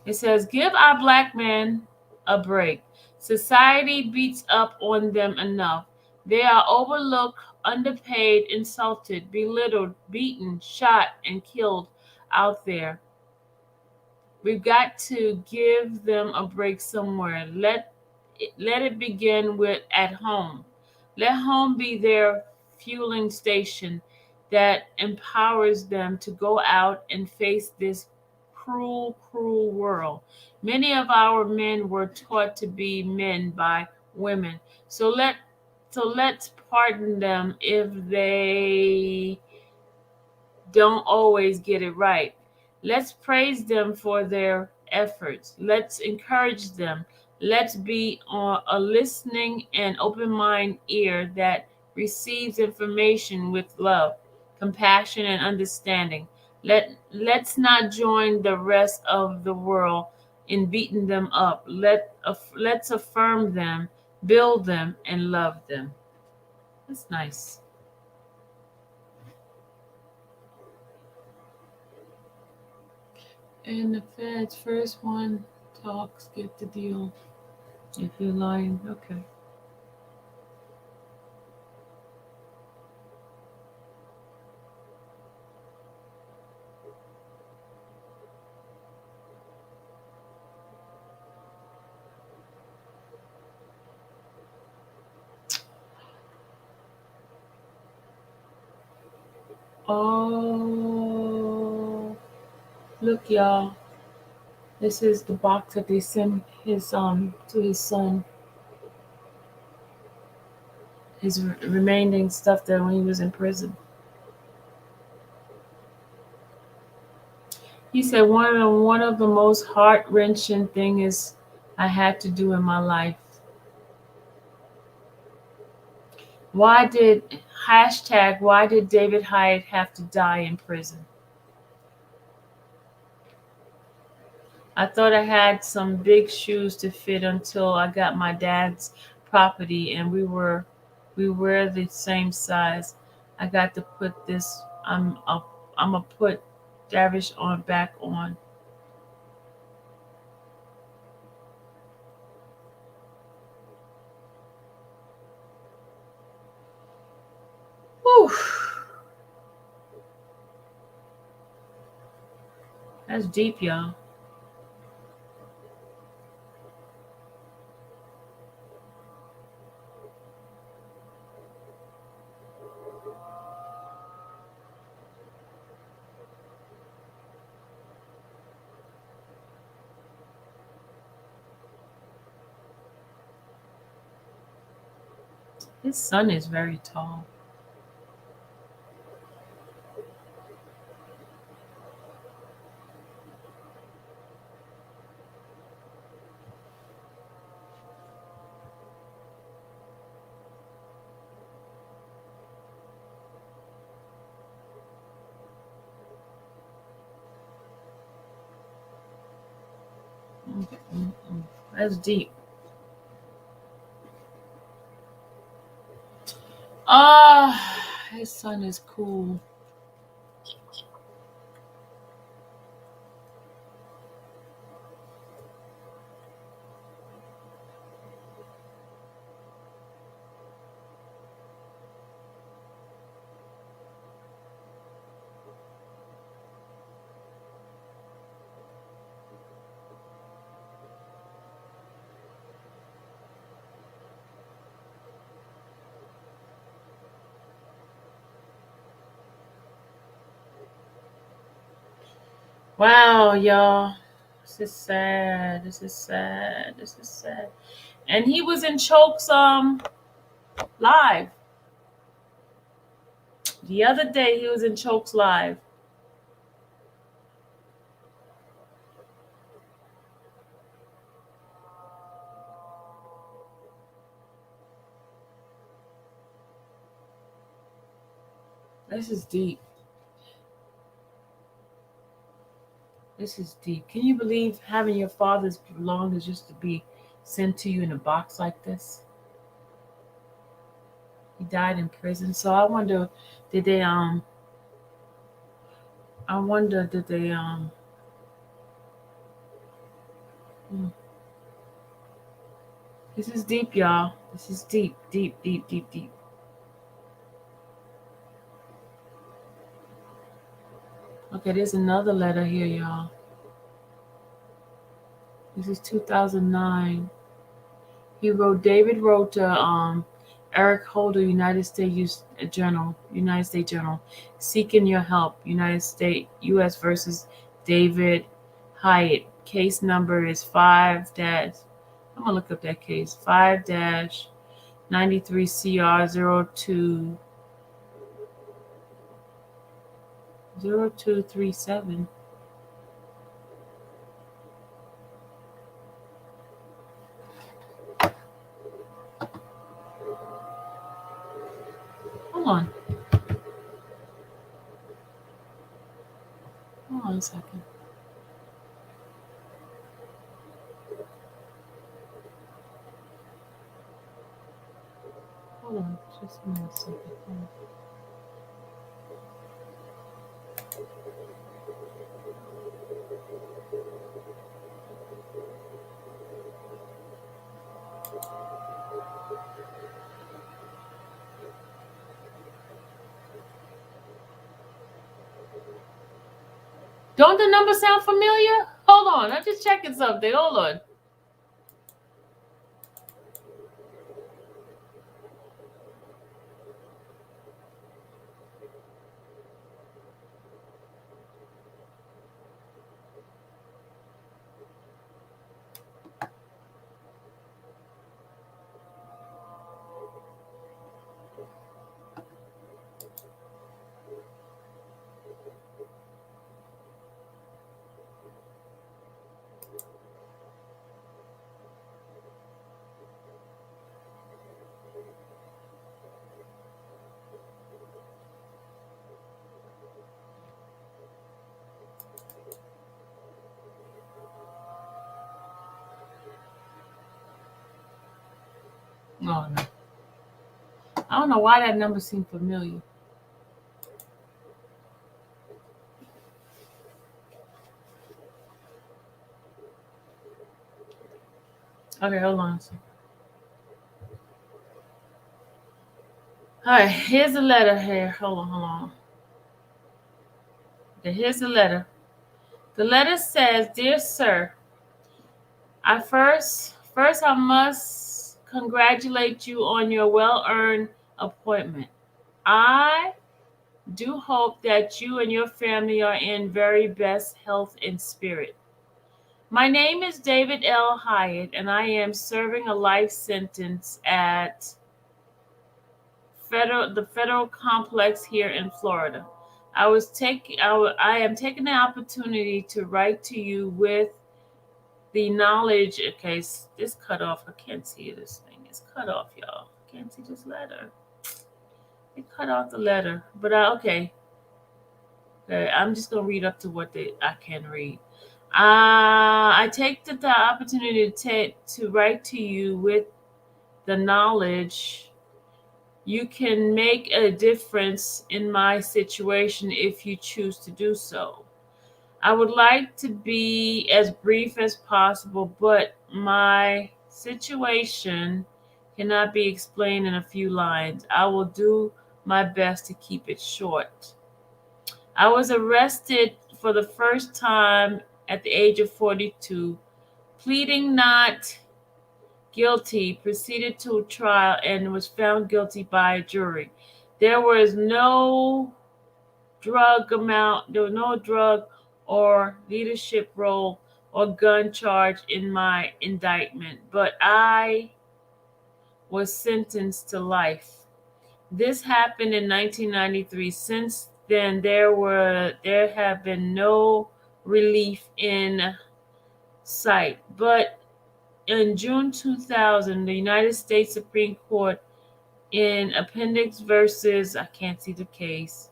It says, give our black man a break. Society beats up on them enough. They are overlooked, underpaid, insulted, belittled, beaten, shot, and killed out there. We've got to give them a break somewhere. Let it begin with at home. Let home be their fueling station that empowers them to go out and face this cruel, cruel world. Many of our men were taught to be men by women. So let's pardon them if they don't always get it right. Let's praise them for their efforts. Let's encourage them. Let's be on a listening and open mind ear that receives information with love, compassion, and understanding. Let's not join the rest of the world in beating them up. Let's affirm them, build them, and love them. That's nice. And the Fed's first one talks, get the deal. If you're lying, okay. Oh, look, y'all. This is the box that they sent his to his son. His remaining stuff there when he was in prison. He said one of the most heart wrenching things I had to do in my life. Why did why did David Hyatt have to die in prison? I thought I had some big shoes to fit until I got my dad's property, and we were the same size. I got to put this. I'm gonna put Davish on back on. Whew, that's deep, y'all. His son is very tall. Mm-mm-mm. That's deep. Ah, his son is cool. Wow, y'all. This is sad. This is sad. This is sad. And he was in Chokes live. The other day he was in Chokes live. This is deep. This is deep. Can you believe having your father's belongings just to be sent to you in a box like this? He died in prison. So I wonder, did they I wonder did they hmm, this is deep, y'all. This is deep, deep, deep, deep, deep. Okay, there's another letter here, y'all. This is 2009. David wrote to Eric Holder, United States Journal, seeking your help. United States, U.S. versus David Hyatt. Case number is 5 dash. I'm gonna look up that case. 5 dash 93 CR 0237. Hold on. Hold on a second. Hold on. Just a minute, second. Don't the number sound familiar? Hold on. I'm just checking something. Hold on. Oh no. I don't know why that number seemed familiar. Okay, hold on a second. All right, here's the letter here. Hold on, hold on. Okay, here's the letter. The letter says, "Dear sir, first I must congratulate you on your well-earned appointment. I do hope that you and your family are in very best health and spirit. My name is David L. Hyatt, and I am serving a life sentence at the federal complex here in Florida. I am taking the opportunity to write to you with the knowledge." Okay, this cut off. I can't see this thing. It's cut off, y'all. I can't see this letter. It cut off the letter, but okay. Okay, I'm just gonna read up to what I can read. I take the opportunity to write to you with the knowledge you can make a difference in my situation if you choose to do so. I would like to be as brief as possible, but my situation cannot be explained in a few lines. I will do my best to keep it short. I was arrested for the first time at the age of 42, pleading not guilty, proceeded to a trial, and was found guilty by a jury. There was no there was no drug or leadership role or gun charge in my indictment, but I was sentenced to life. This happened in 1993. Since then, there have been no relief in sight. But in June 2000, the United States Supreme Court in Appendix versus, I can't see the case,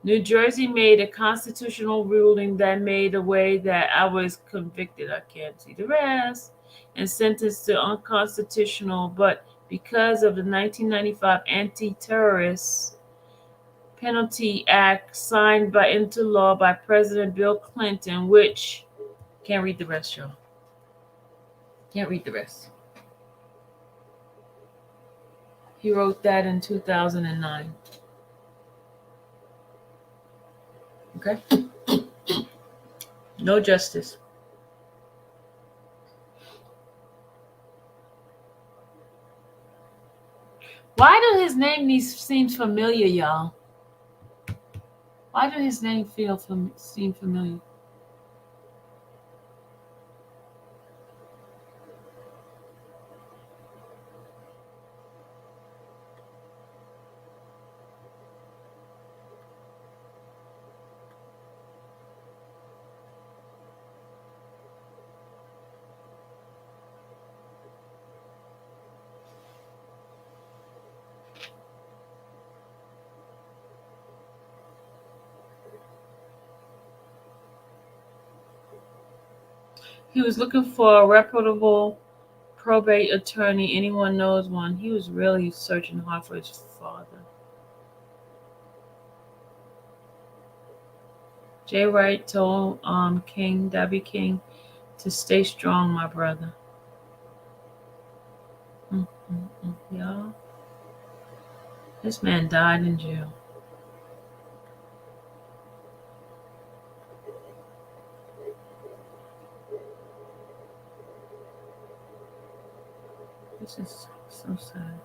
New Jersey made a constitutional ruling that made a way that I was convicted. I can't see the rest. And sentenced to unconstitutional, but because of the 1995 Anti-Terrorist Penalty Act signed into law by President Bill Clinton, which can't read the rest, y'all. Can't read the rest. He wrote that in 2009. Okay? No justice. Why does his name seems familiar, y'all? Why does his name seem familiar? He was looking for a reputable probate attorney. Anyone knows one? He was really searching hard for his father. Jay Wright told King W. King to stay strong, my brother. Y'all, this man died in jail. This is so sad.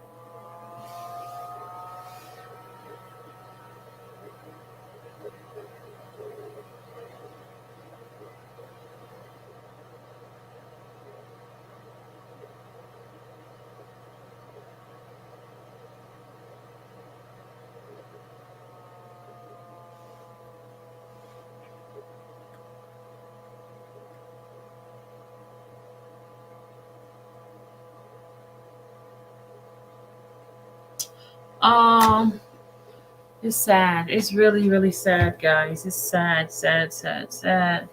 It's sad. It's really, really sad, guys. It's sad, sad, sad, sad.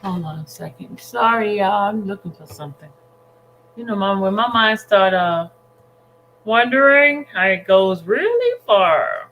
Hold on a second. Sorry, y'all. I'm looking for something. You know, Mom, when my mind start wondering, it goes really far.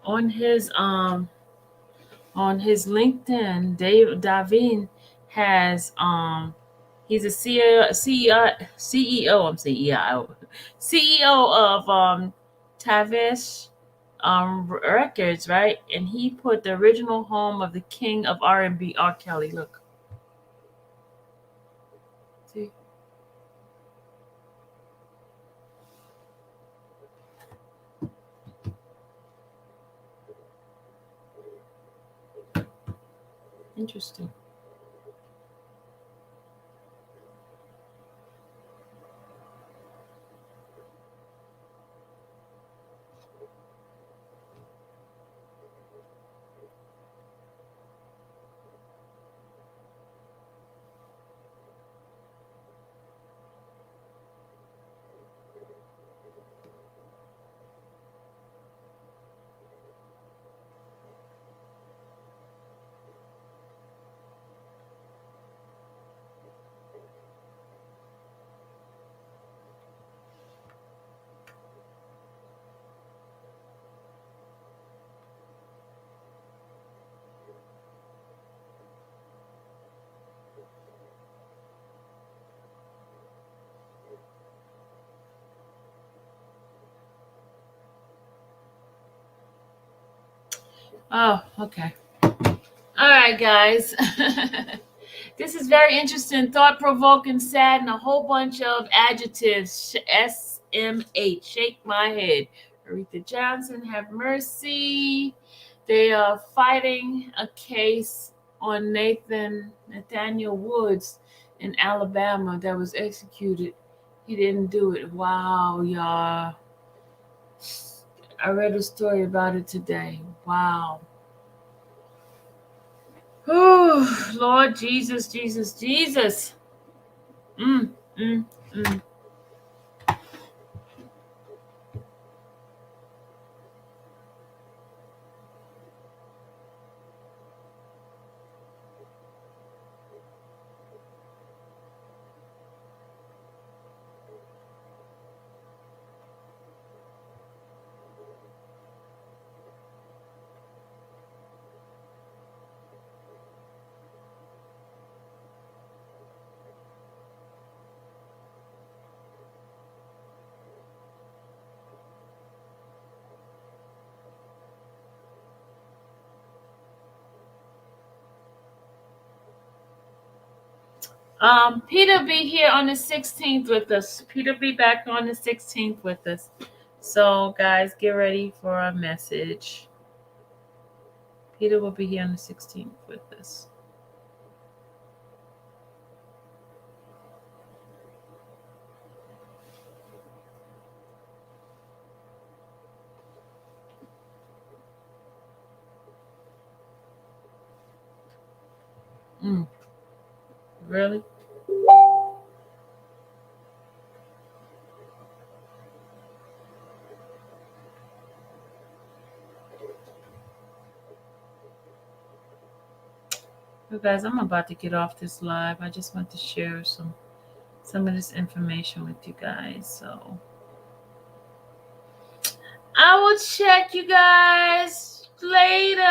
On his um on his LinkedIn, Dave Davin has he's a CEO I'm CEO of Tavish Records, right? And he put the original home of the king of R&B, R. Kelly. Look, see, interesting. Oh, okay. All right, guys. This is very interesting, thought provoking, sad, and a whole bunch of adjectives. SMH, shake my head. Aretha Johnson, have mercy. They are fighting a case on Nathaniel Woods in Alabama that was executed. He didn't do it. Wow, y'all. I read a story about it today. Wow. Oh, Lord Jesus, Jesus, Jesus. Mm, mm, mm. Peter be here on the 16th with us. Peter be back on the 16th with us. So, guys, get ready for a message. Peter will be here on the 16th with us. Mm, really? You guys, I'm about to get off this live. I just want to share some of this information with you guys. So I will check you guys later.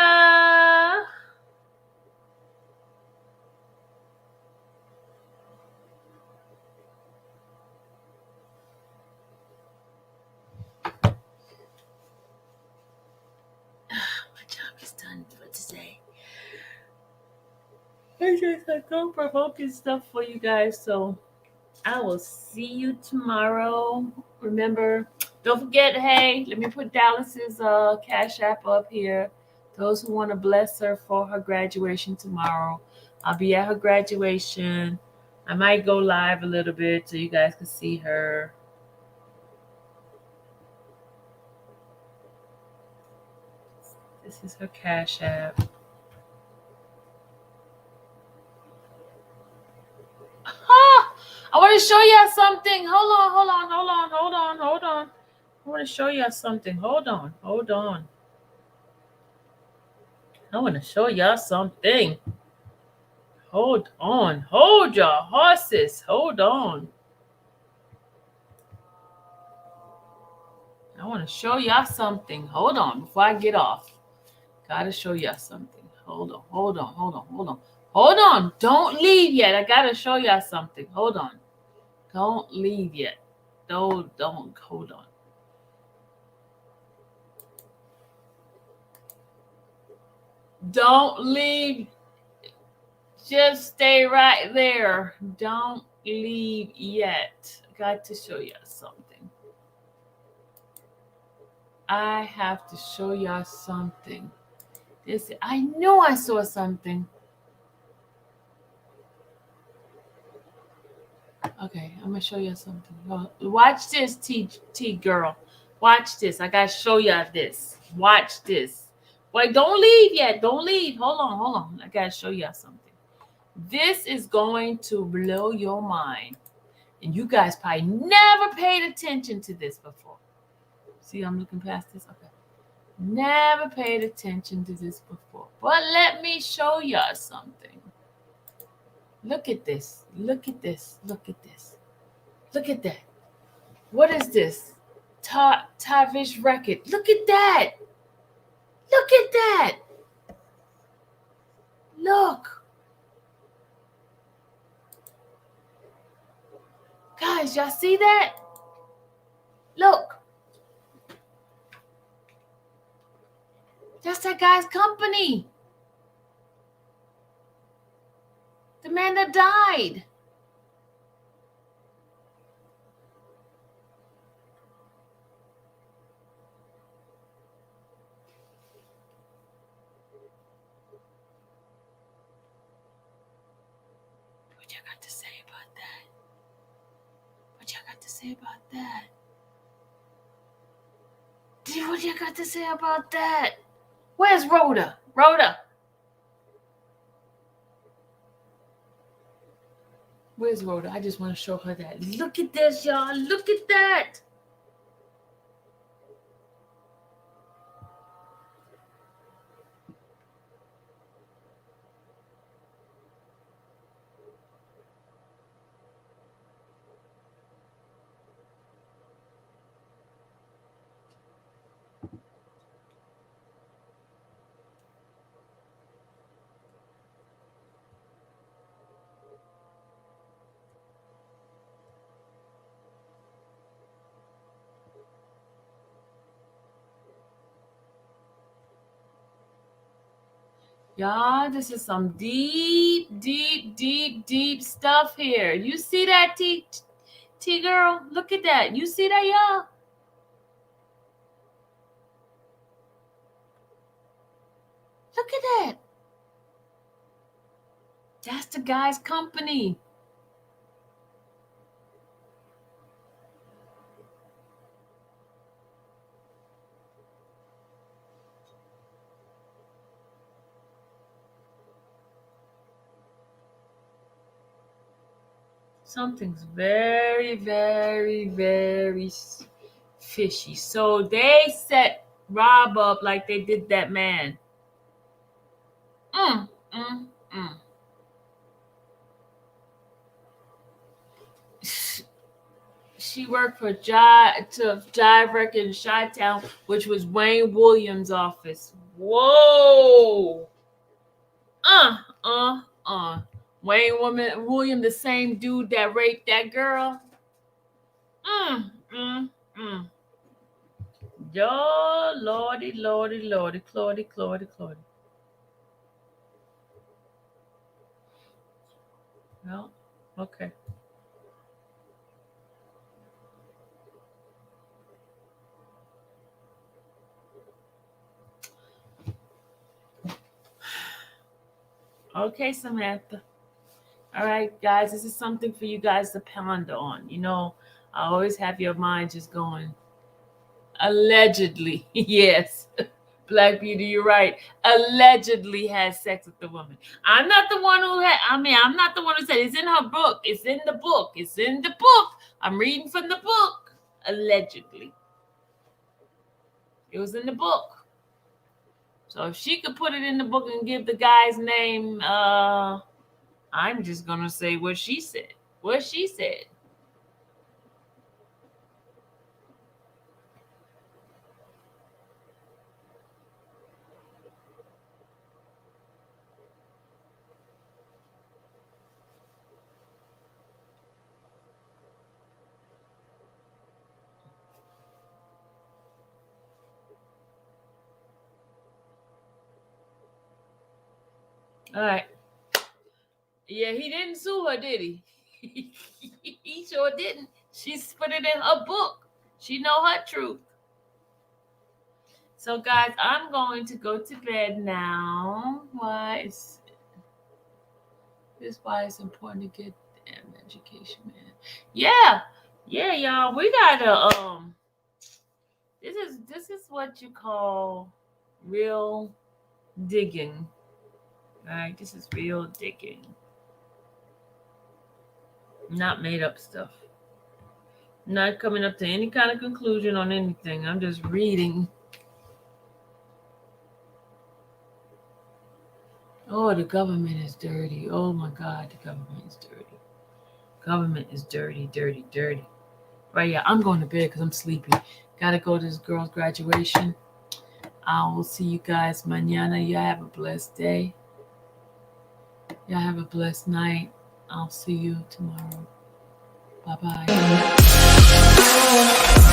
My job is done for today. I just had thought-provoking stuff for you guys. So I will see you tomorrow. Remember, don't forget, hey, let me put Dallas's Cash App up here. Those who want to bless her for her graduation tomorrow. I'll be at her graduation. I might go live a little bit so you guys can see her. This is her Cash App. I want to show y'all something. Hold on. I want to show y'all something. Hold on. I want to show y'all something. Hold on. Hold your horses. Hold on. I want to show y'all something. Hold on before I get off. Gotta show y'all something. Hold on. Don't leave yet. I gotta show y'all something. Hold on. Don't leave yet. Don't. Hold on. Don't leave. Just stay right there. Don't leave yet. Got to show y'all something. I have to show y'all something. I know I saw something. Okay, I'm gonna show you something. Watch this, T girl. Watch this. I gotta show y'all this. Watch this. Wait, don't leave yet. Don't leave. Hold on. I gotta show y'all something. This is going to blow your mind. And you guys probably never paid attention to this before. See, I'm looking past this. Okay. Never paid attention to this before. But let me show y'all something. Look at this. Look at that. What is this? Tavish record. Look at that. Look. Guys, y'all see that? Look. That's that guy's company. The man that died. What y'all got to say about that? What y'all got to say about that? What y'all got to say about that? Where's Rhoda? Where's Rhoda? I just want to show her that. Look at this, y'all. Look at that. Y'all, this is some deep stuff here. You see that, T girl? Look at that. You see that, y'all? Look at that. That's the guy's company. Something's very fishy. So they set Rob up like they did that man. She worked for Jive Record in Chi-Town, which was Wayne Williams' office. Whoa. Wayne William, the same dude that raped that girl. Yo, lordy, Claudy. Well, okay. Okay, Samantha. All right, guys, this is something for you guys to ponder on. You know, I always have your mind just going, allegedly, yes. Black Beauty, you're right. Allegedly has sex with the woman. I'm not the one who I'm not the one who said it's in her book. It's in the book. It's in the book. I'm reading from the book. Allegedly. It was in the book. So if she could put it in the book and give the guy's name, I'm just going to say what she said. What she said. All right. Yeah, he didn't sue her, did he? He sure didn't. She's put it in her book. She know her truth. So, guys, I'm going to go to bed now. This is why it's important to get an education, man. Yeah, y'all. We gotta This is what you call real digging. All right, this is real digging. Not made up stuff. Not coming up to any kind of conclusion on anything. I'm just reading. Oh, the government is dirty. Oh my God, the government is dirty. Government is dirty. Right, yeah, I'm going to bed because I'm sleepy. Gotta go to this girl's graduation. I will see you guys mañana. Y'all have a blessed day. Y'all have a blessed night. I'll see you tomorrow. Bye-bye.